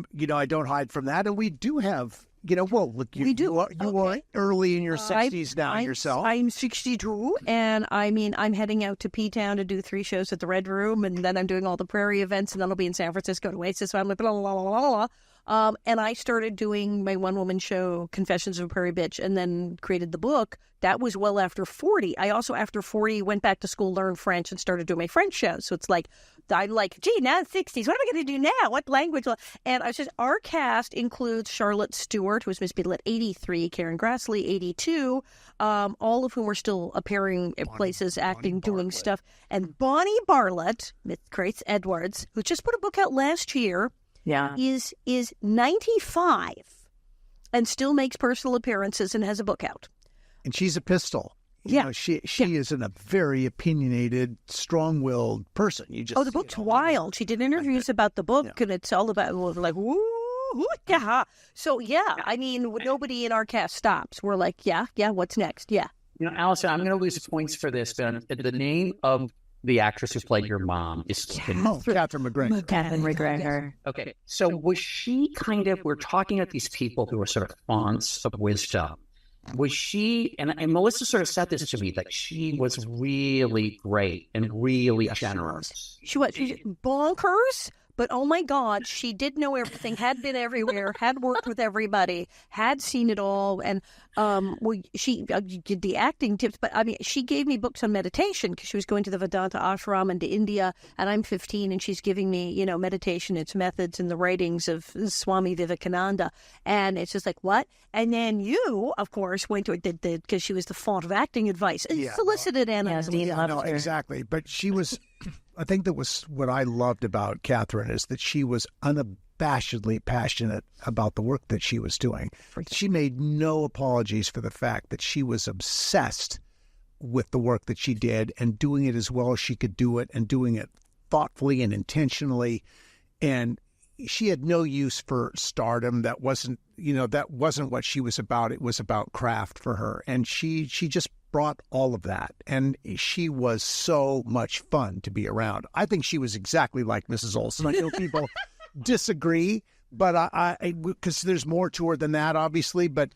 don't hide from that, and we do have well, look, We do. You are early in your 60s now yourself. I'm 62, and I mean, I'm heading out to P-Town to do 3 shows at the Red Room, and then I'm doing all the Prairie events, and then I'll be in San Francisco to Oasis. So I'm like, blah, blah, blah, blah, blah. And I started doing my one-woman show, Confessions of a Prairie Bitch, and then created the book. That was well after 40. I also, after 40, went back to school, learned French, and started doing my French shows. So it's like, I'm like, gee, now 60s. What am I going to do now? What language? And I was just, our cast includes Charlotte Stewart, who was Miss Beadle at 83, Karen Grassley, 82, all of whom are still appearing in places, acting, doing stuff. And Bonnie Bartlett, Miss Grace Edwards, who just put a book out last year, is 95 and still makes personal appearances and has a book out. And she's a pistol. She is a very opinionated, strong-willed person. The book's wild. She did interviews about the book, and it's all about like woo. So I mean, nobody in our cast stops. We're like, what's next? Yeah. Allison, I'm going to lose points for this, but the name of the actress who played your mom is Catherine McGregor. Catherine McGregor. Okay, so was she we're talking about these people who are sort of fonts of wisdom. Was she, and Melissa sort of said this to me, like she was really great and really generous. She was bonkers, but oh my God, she did know everything, had been everywhere, had worked with everybody, had seen it all. And she did the acting tips, but I mean, she gave me books on meditation because she was going to the Vedanta ashram and to India, and I'm 15, and she's giving me, meditation, its methods, and the writings of Swami Vivekananda. And it's just like, what? And then you, of course, went to it because she was the font of acting advice and solicited Anna. No, exactly. But she was, I think that was what I loved about Catherine, is that she was unabashedly passionate about the work that she was doing. She made no apologies for the fact that she was obsessed with the work that she did and doing it as well as she could do it and doing it thoughtfully and intentionally. And she had no use for stardom. That wasn't what she was about. It was about craft for her. And she just brought all of that. And she was so much fun to be around. I think she was exactly like Mrs. Olsen. I know people disagree, but I because there's more to her than that, obviously, but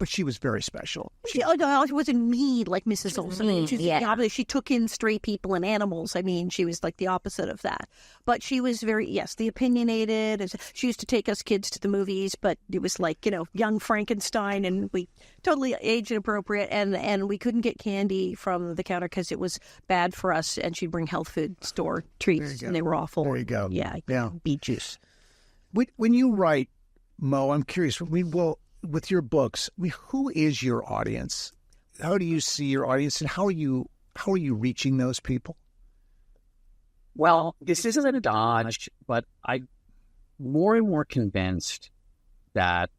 she was very special. She wasn't mean like Mrs. Olsen. She took in stray people and animals. I mean, she was like the opposite of that. But she was the opinionated. She used to take us kids to the movies, but it was like, young Frankenstein, and we totally age inappropriate, and we couldn't get candy from the counter because it was bad for us, and she'd bring health food store treats, and they were awful. There you go. Yeah. Beet juice. When you write, Mo, I'm curious, with your books, who is your audience? How do you see your audience, and how are you reaching those people? Well, this isn't a dodge, but I'm more and more convinced that,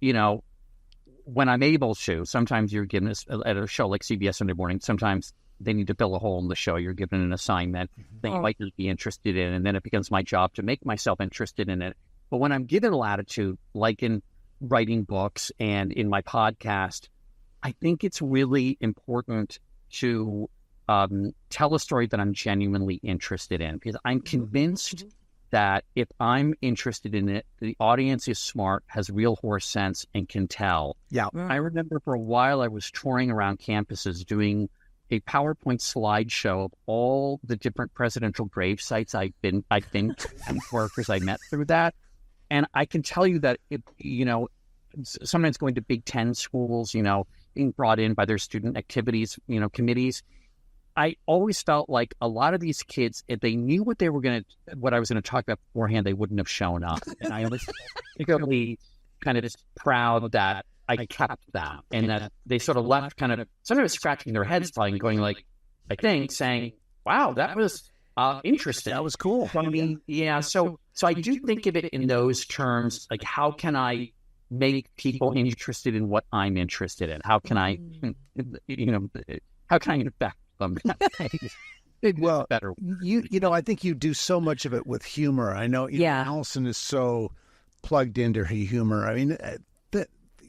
when I'm able to, sometimes you're given at a show like CBS Sunday Morning, sometimes they need to fill a hole in the show. You're given an assignment they might not be interested in, and then it becomes my job to make myself interested in it. But when I'm given latitude, like in writing books and in my podcast, I think it's really important to tell a story that I'm genuinely interested in, because I'm convinced that if I'm interested in it, the audience is smart, has real horse sense, and can tell. Yeah. I remember for a while I was touring around campuses doing a PowerPoint slideshow of all the different presidential grave sites I've been and workers I met through that. And I can tell you that, sometimes going to Big Ten schools, being brought in by their student activities, committees, I always felt like a lot of these kids, if they knew what I was going to talk about beforehand, they wouldn't have shown up. And I was particularly kind of just proud that I kept that, and that they sort of left kind of sometimes scratching their heads, probably going like, I think, saying, wow, that was interesting. That was cool. I mean, yeah. So I do think of it in those terms, like how can I make people interested in what I'm interested in? How can I, how can I infect them? Well, better. I think you do so much of it with humor. I know, Allison is so plugged into her humor. I mean, the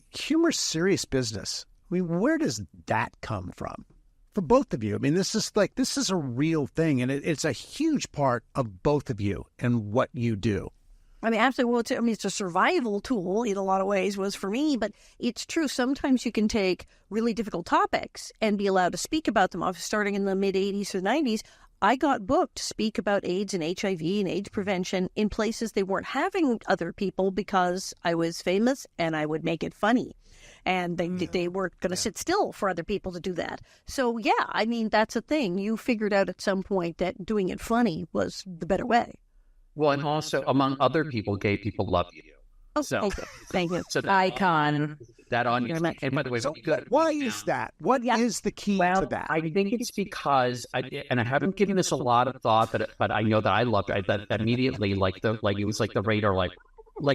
humor's serious business. I mean, where does that come from? for both of you. I mean, this is a real thing, and it's a huge part of both of you and what you do. I mean, absolutely. Well, it's a survival tool in a lot of ways was for me, but it's true. Sometimes you can take really difficult topics and be allowed to speak about them. Starting in the mid-'80s or '90s, I got booked to speak about AIDS and HIV and AIDS prevention in places they weren't having other people because I was famous and I would make it funny. And they weren't going to sit still for other people to do that. So, yeah, I mean, that's a thing. You figured out at some point that doing it funny was the better way. Well, and also, among other people, gay people love you. Oh, So, thank you. so that Icon. that on you. And by the way, So why is that? What is the key to that? I think it's because I haven't given this a lot of thought, but I know that I loved it. That immediately, like it was like the radar, like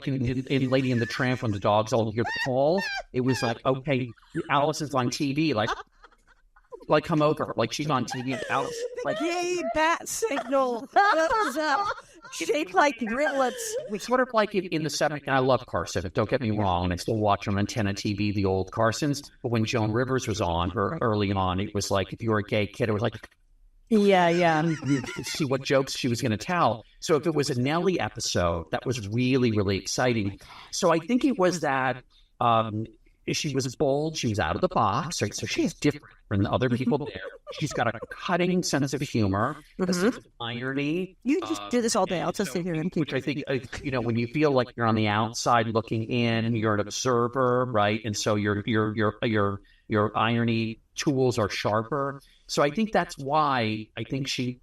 in Lady and the Tramp when the dogs all hear the call. It was like, okay, Allison's on TV, like come over, like she's on TV. Alice, like Gay bat signal goes up, shaped like driblets. it's sort of like in the 70s, and I love Carson, don't get me wrong, and I still watch on antenna TV, the old Carsons, but when Joan Rivers was on, her early on, it was like, if you were a gay kid, it was like, Yeah. you could see what jokes she was going to tell. So if it was a Nellie episode, that was really, really exciting. So I think it was that she was bold, she was out of the box, right? So she's different from the other people there. She's got a cutting sense of humor, a sense of irony. You just do this all day. I'll just sit here and keep Which I think, when you feel like you're on the outside looking in, you're an observer, right? And so your irony tools are sharper. So I think that's why I think she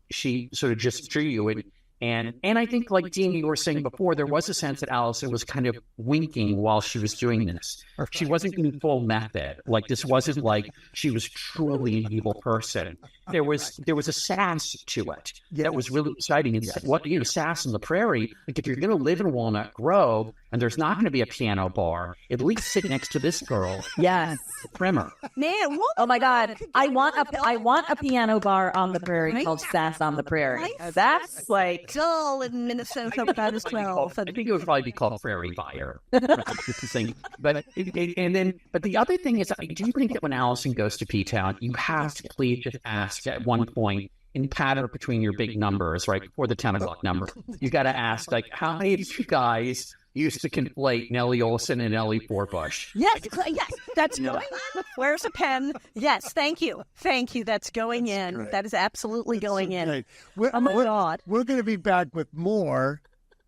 sort of just drew you. And I think, like Dean, you were saying before, there was a sense that Allison was kind of winking while she was doing this. She wasn't in full method. Like, this wasn't like she was truly an evil person. There was a sass to it that was really exciting. And sass on the prairie. Like, if you're going to live in Walnut Grove and there's not going to be a piano bar, at least sit next to this girl. Yes. Primer. Man, what? Oh my God! I want a piano bar on the prairie called Sass on the Prairie. That's like Dull in Minnesota about as 12. I think it would probably be called Prairie Fire. But the other thing is, I do think that when Allison goes to P-Town, you have to please just ask at one point in pattern between your big numbers, right before the 10 o'clock number. You got to ask, like, how many of you guys used to conflate Nellie Olson and Ellie Forbush? Yes, that's going in. Where's a pen? Yes, thank you. That's going in. Great. That is absolutely going in. Great. Oh my God. We're going to be back with more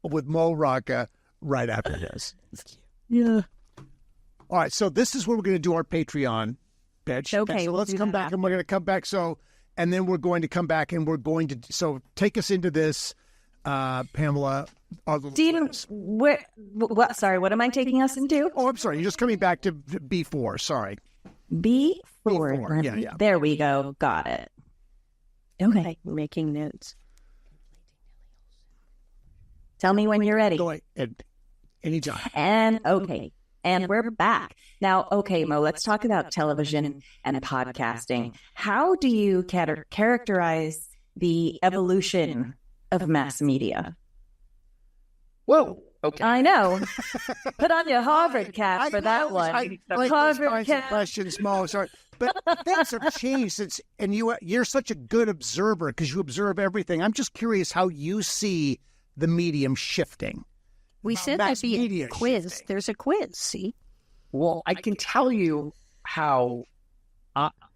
with Mo Rocca right after this. Yeah. All right, so this is where we're going to do our Patreon, bitch. Okay, so we'll let's do come that back, and we're going to come back. And then we're going to come back, and we're going to take us into this, Pamela. Dean, what? Sorry, what am I taking us into? Oh, I'm sorry. You're just coming back to B4. Sorry. B4. B4, yeah. There we go. Got it. Okay. Making notes. Tell me when you're ready. Go ahead. Anytime. And okay. And we're back. Now, okay, Mo, let's talk about television and podcasting. How do you characterize the evolution of mass media? Whoa. Okay. I know. Put on your Harvard cap for that one. I like Harvard those kinds of questions, Mo. Sorry. But things have changed and you're such a good observer because you observe everything. I'm just curious how you see the medium shifting. We said mass there'd be media a quiz. shifting. There's a quiz, see? Well, I can tell you how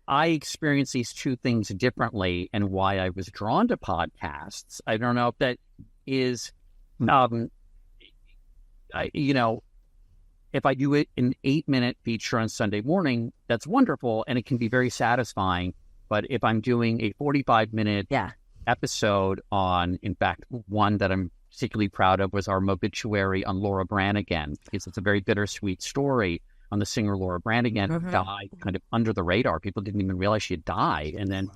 I experience these two things differently and why I was drawn to podcasts. I don't know if that is, if I do it an 8-minute feature on Sunday morning, that's wonderful and it can be very satisfying. But if I'm doing a 45-minute episode on, in fact, one that I'm particularly proud of was our Mobituary on Laura Branigan, because it's a very bittersweet story on the singer Laura Branigan, who died kind of under the radar. People didn't even realize she had died. And then,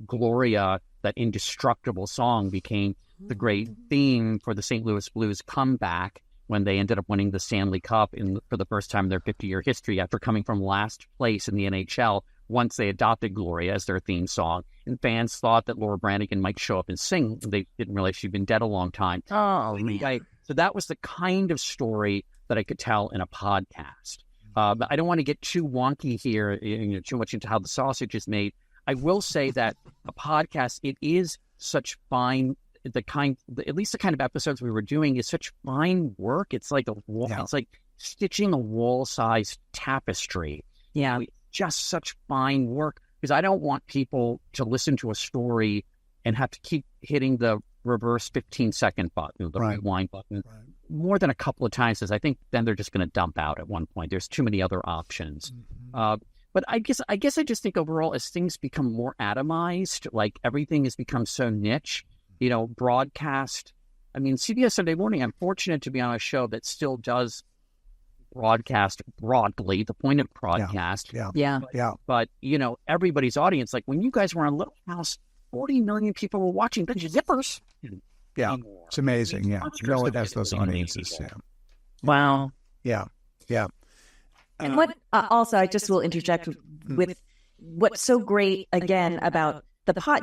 Gloria, that indestructible song, became the great theme for the St. Louis Blues comeback when they ended up winning the Stanley Cup for the first time in their 50-year history after coming from last place in the NHL once they adopted Gloria as their theme song. And fans thought that Laura Branigan might show up and sing. They didn't realize she'd been dead a long time. Oh, man. So that was the kind of story that I could tell in a podcast. But I don't want to get too wonky here, too much into how the sausage is made. I will say that a podcast, it is such fine, at least the kind of episodes we were doing is such fine work. It's like it's like stitching a wall-sized tapestry. Yeah. Just such fine work, because I don't want people to listen to a story and have to keep hitting the reverse 15-second button, the rewind button, more than a couple of times, because I think then they're just going to dump out at one point. There's too many other options. But I guess I just think overall, as things become more atomized, like everything has become so niche, broadcast. I mean, CBS Sunday Morning, I'm fortunate to be on a show that still does broadcast broadly, the point of broadcast. But everybody's audience, like when you guys were on Little House, 40 million people were watching the Zippers. Yeah, it's amazing. Yeah, no one has those audiences. Yeah. Wow. Yeah. And what also, I just will interject with what's so great again about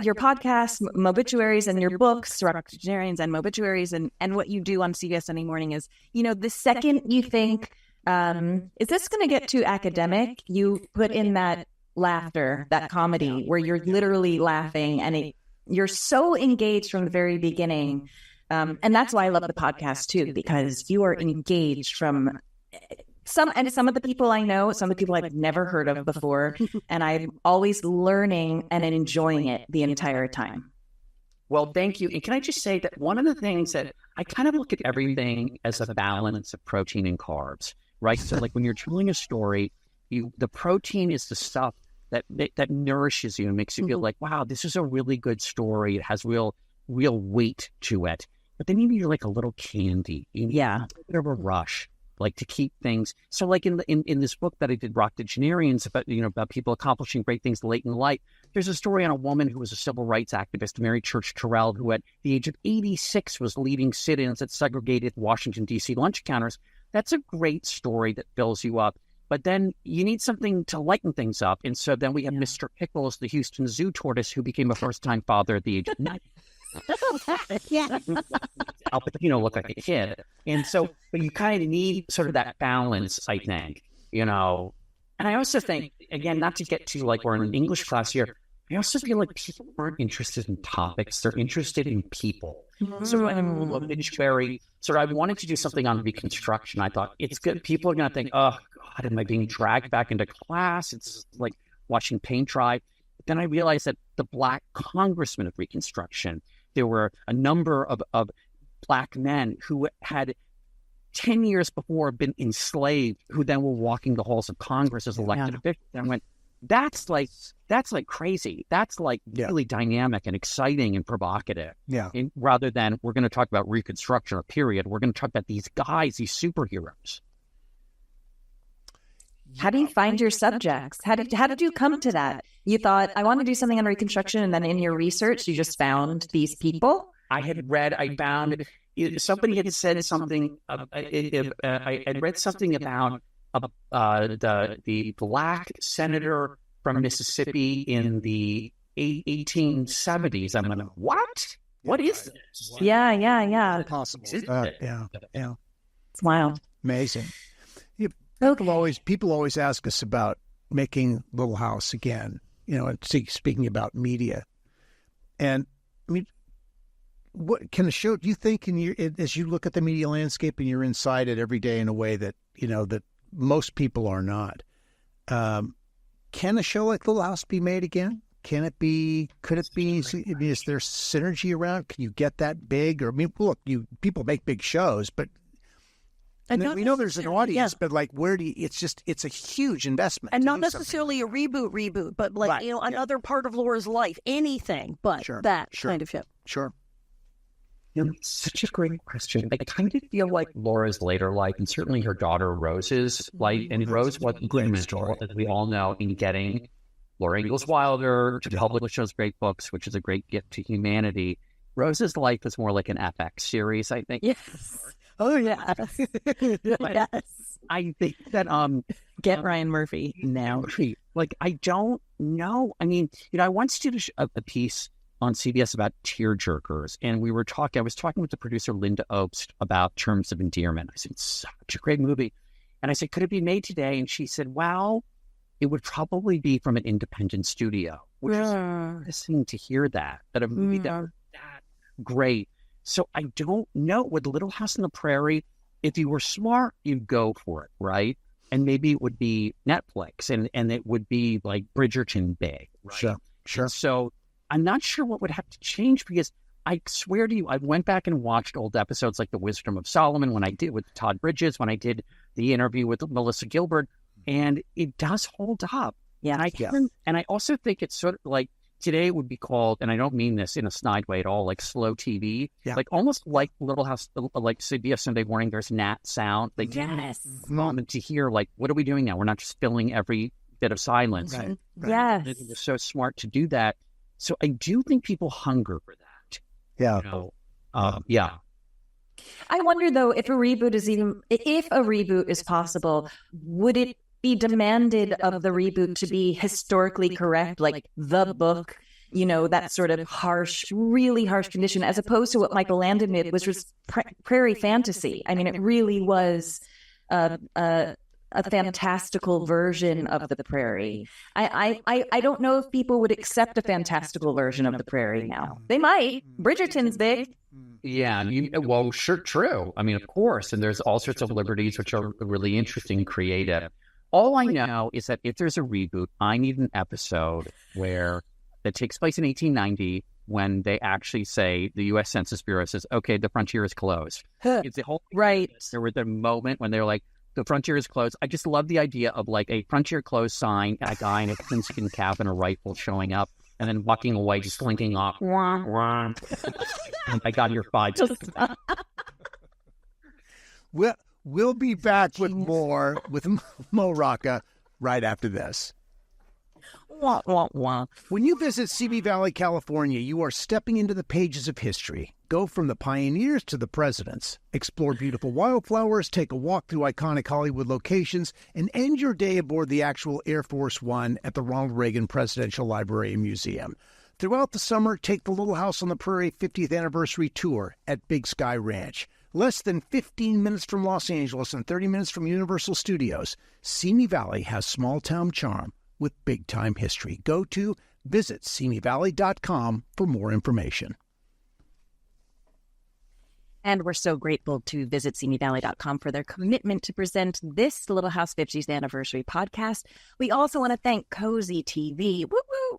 your podcast, Mobituaries, and your books, Roctogenarians and Mobituaries, and what you do on CBS Sunday Morning is, the second you think, is this going to get too academic? You put in that laughter, that comedy, where you're literally laughing, and you're so engaged from the very beginning. And that's why I love the podcast too, because you are engaged from some of the people I know, some of the people I've never heard of before, and I'm always learning and enjoying it the entire time. Well, thank you. And can I just say that one of the things that I kind of look at everything as a balance of protein and carbs, right? So like when you're telling a story, the protein is the stuff that nourishes you and makes you feel like, wow, this is a really good story. It has real weight to it. But then you're like a little candy. You need a bit of a rush, like to keep things. So like in this book that I did, Roctogenarians, about people accomplishing great things late in life, there's a story on a woman who was a civil rights activist, Mary Church Terrell, who at the age of 86 was leading sit-ins at segregated Washington, D.C. lunch counters. That's a great story that fills you up. But then you need something to lighten things up. And so then we have Mr. Pickles, the Houston Zoo tortoise, who became a first-time father at the age of 9. Look like a kid. And so, but you kind of need sort of that balance, I think, And I also think, again, not to get to like we're in an English class here, I also feel like people aren't interested in topics. They're interested in people. So I'm Mobituary. So I wanted to do something on Reconstruction. I thought it's good. People are going to think, oh, God, am I being dragged back into class? It's like watching paint dry. But then I realized that the Black congressmen of Reconstruction, there were a number of Black men who had 10 years before been enslaved, who then were walking the halls of Congress as elected officials. And I went, that's like crazy. That's like really dynamic and exciting and provocative. Yeah. And rather than we're going to talk about Reconstruction or period, we're going to talk about these guys, these superheroes. How do you find your subjects? How did you come to that? You thought, I want to do something on Reconstruction, and then in your research, you just found these people? I found somebody had said something. I had read something about the Black senator from Mississippi in the 1870s. I'm like, what? What is this? Yeah. Possible. Yeah. It's wild. Amazing. Okay. People always ask us about making Little House again, and speaking about media. And I mean, what can a show, do you think as you look at the media landscape and you're inside it every day in a way that, that most people are not, can a show like Little House be made again? Could it be, is there synergy around? Can you get that big? Or, I mean, look, people make big shows, but we know there's an audience, but like, where do you, it's a huge investment. And not necessarily a reboot, but like, another part of Laura's life, anything but that kind of show. Sure. Such a great question. I kind of feel like Laura's later life, and certainly her daughter Rose's life, and Rose was instrumental, as we all know, in getting Laura Ingalls Wilder to publish those great books, which is a great gift to humanity. Rose's life is more like an FX series, I think. Yes. Oh, yeah. Yes. I think that get Ryan Murphy now. Like, I don't know. I mean, I once did a piece on CBS about tearjerkers, and I was talking with the producer Linda Obst about Terms of Endearment. I said, it's such a great movie. And I said, could it be made today? And she said, well, it would probably be from an independent studio, which is interesting to hear that a movie that was that great. So I don't know. With Little House on the Prairie, if you were smart, you'd go for it, right? And maybe it would be Netflix, and it would be like Bridgerton big, right? Sure. And so I'm not sure what would have to change, because I swear to you, I went back and watched old episodes like The Wisdom of Solomon when I did with Todd Bridges, when I did the interview with Melissa Gilbert, and it does hold up. Yeah. And I also think it's sort of like today it would be called, and I don't mean this in a snide way at all, like slow TV, like almost like Little House, like CBS Sunday Morning. There's Nat sound. Like, moment to hear, like, what are we doing now? We're not just filling every bit of silence. Right. Yes. It was so smart to do that. So I do think people hunger for that. Yeah. You know, yeah. I wonder though if a reboot is possible, would it be demanded of the reboot to be historically correct, like the book, that sort of harsh, really harsh condition, as opposed to what Michael Landon did, which was prairie fantasy. I mean, it really was a fantastical version of the prairie. I don't know if people would accept a fantastical version of the prairie now. They might. Bridgerton's big. Yeah, well, sure, true. I mean, of course, and there's all sorts of liberties which are really interesting and creative. All I know is that if there's a reboot, I need an episode that takes place in 1890 when they actually say, the U.S. Census Bureau says, okay, the frontier is closed. It's the whole thing. Right. There was the moment when they're like, the frontier is closed. I just love the idea of like a frontier closed sign, a guy in a coonskin cap and a rifle showing up, and then walking away, just slinking off. I got your 5. We'll be back with more with Mo Rocca right after this. When you visit Simi Valley, California, you are stepping into the pages of history. Go from the pioneers to the presidents. Explore beautiful wildflowers, take a walk through iconic Hollywood locations, and end your day aboard the actual Air Force One at the Ronald Reagan Presidential Library and Museum. Throughout the summer, take the Little House on the Prairie 50th Anniversary Tour at Big Sky Ranch. Less than 15 minutes from Los Angeles and 30 minutes from Universal Studios, Simi Valley has small-town charm with big-time history. Go to visitsimivalley.com for more information. And we're so grateful to visitsimivalley.com for their commitment to present this Little House 50th Anniversary podcast. We also want to thank Cozy TV,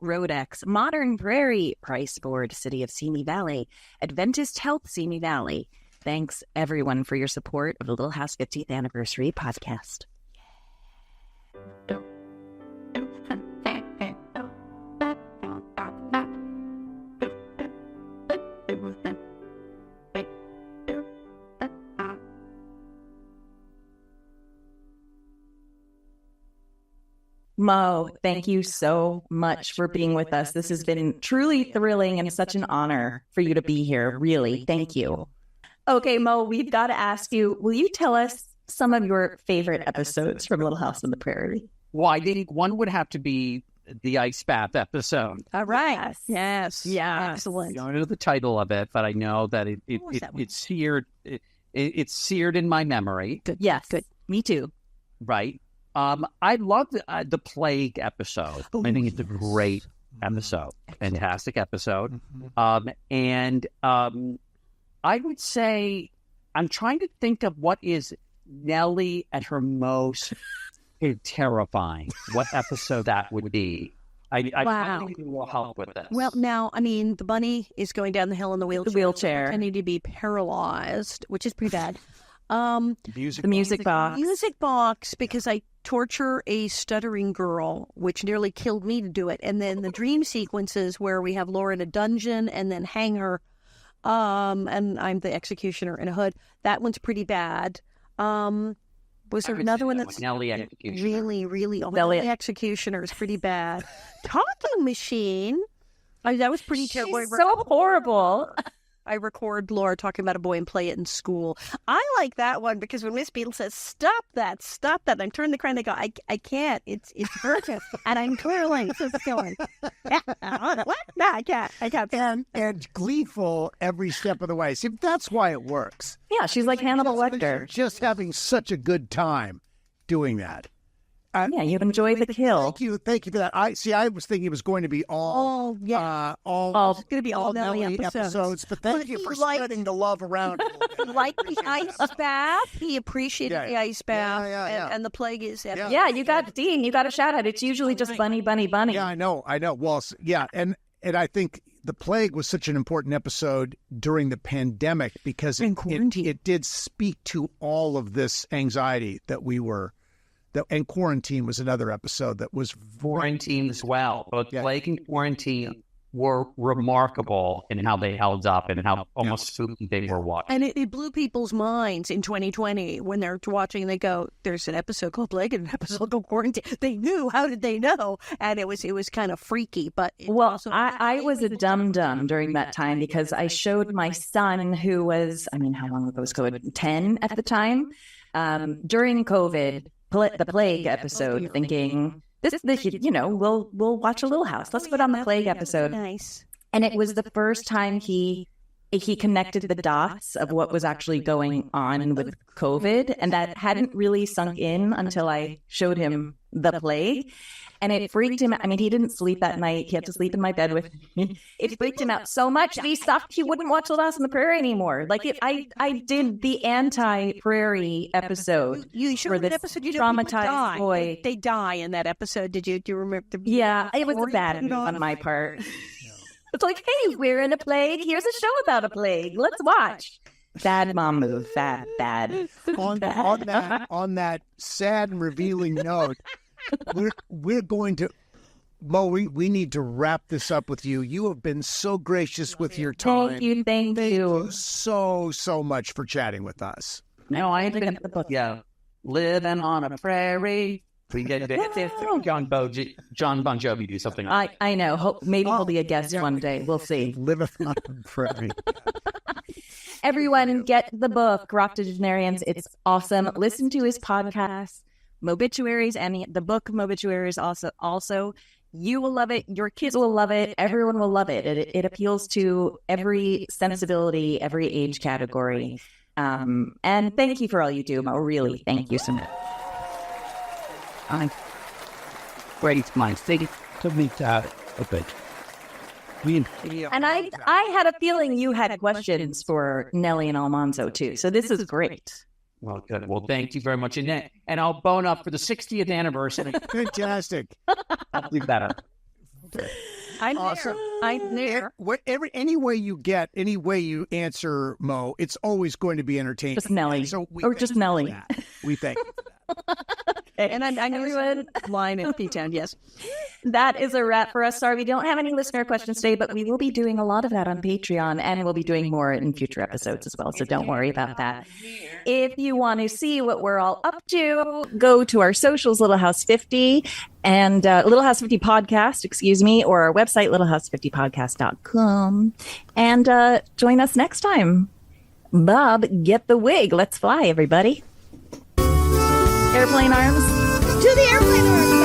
Rodex, Modern Prairie, Price Board, City of Simi Valley, Adventist Health Simi Valley. Thanks, everyone, for your support of the Little House 50th Anniversary podcast. Mo, thank you so much for being with us. This has been truly thrilling and such an honor for you to be here. Really, thank you. Okay, Mo, we've got to ask you, will you tell us some of your favorite episodes from Little House on the Prairie? Well, I think one would have to be the ice bath episode. All right. Yes. Yeah. Excellent. I don't know the title of it, but I know that it's seared. It's seared in my memory. Good. Yes. Good. Me too. Right. I love the plague episode. I think it's a great episode, fantastic episode. And I would say I'm trying to think of what is Nellie at her most terrifying. What episode that would be? I think it will help with this. Well, now, I mean, the bunny is going down the hill in the wheelchair. Pretending to be paralyzed, which is pretty bad. The music box. Music box, because I torture a stuttering girl, which nearly killed me to do it. And then the dream sequences where we have Laura in a dungeon and then hang her, and I'm the executioner in a hood. That one's pretty bad. Was there another one that's Nellie Executioner? Really, Nellie Executioner is pretty bad. Talking Machine. That was pretty terrible. She's so horrible. I record Laura talking about a boy and play it in school. I like that one because when Miss Beadle says, stop that, and I turn the crank, they go, I can't, it's urgent, and I'm clearly just going, what? No, I can't. And gleeful every step of the way. See, that's why it works. Yeah, she's like Hannibal Lecter. Just having such a good time doing that. Yeah, you enjoy the kill. Thank you for that. I was thinking it was going to be all It's going to be all Nellie episodes. But thank you for spreading the love around. Like the ice bath, he appreciated the ice bath, and the plague is. Yeah, you got Dean. You got a shout out. It's usually just bunny. Yeah, I know. Well, and I think the plague was such an important episode during the pandemic because it did speak to all of this anxiety that we were. And quarantine was another episode that was quarantine as well. Both plague and quarantine were remarkable in how they held up and how almost spooky they were watching. And it blew people's minds in 2020 when they're watching. They go, "There's an episode called Plague and an episode called Quarantine." They knew. How did they know? And it was kind of freaky. But I was a dum-dum during that time because I showed my son, who was, how long ago was COVID? 10 at the time, during COVID. The plague episode, thinking we'll watch a Little House. Let's put on the plague episode. Nice. And it was the first time he connected the dots of what was actually going on with COVID, and that hadn't really sunk in until I showed him the plague. And it freaked him out. He didn't sleep that night. He had to sleep in my bed with me. It freaked him out so much that he wouldn't watch Little House on the Prairie anymore. I did the anti-Prairie episode. You sure for this episode you traumatized boy. They die in that episode. Do you remember? Yeah, it was a bad move on my part. It's like, hey, we're in a plague. Here's a show about a plague. Let's watch. Bad mom move. Bad. On that sad and revealing note. We're going to, Mo, we need to wrap this up with you. You have been so gracious with your time. Thank you so much for chatting with us. No, I think it's the book. Yeah, living on a prairie. John Bon Jovi do something. I know. Maybe he'll be a guest one day. We'll see. Living on a prairie. Everyone, get the book, Roctogenarians. It's awesome. Listen to his podcast. Mobituaries, and the book Mobituaries also you will love it, your kids will love it, everyone will love it. It appeals to every sensibility, every age category, and thank you for all you do, Mo. Really, thank you so much. I'm ready to my thing to meet a bit. And I had a feeling you had questions for Nellie and Almanzo too, so this is great. Well, good. Well, thank you very much. And I'll bone up for the 60th anniversary. Fantastic. I'll leave that up. I'm there. Any way you answer, Mo, it's always going to be entertaining. Just Nellie. Just Nellie. We thank you for that. Okay. And I know everyone line in P-Town, yes. That is a wrap for us. Sorry, we don't have any listener questions today, but we will be doing a lot of that on Patreon, and we'll be doing more in future episodes as well, so don't worry about that. If you want to see what we're all up to, go to our socials, Little House 50, and Little House 50 Podcast, or our website, littlehouse50podcast.com, and join us next time. Bob, get the wig. Let's fly, everybody. Airplane arms. To the airplane arms.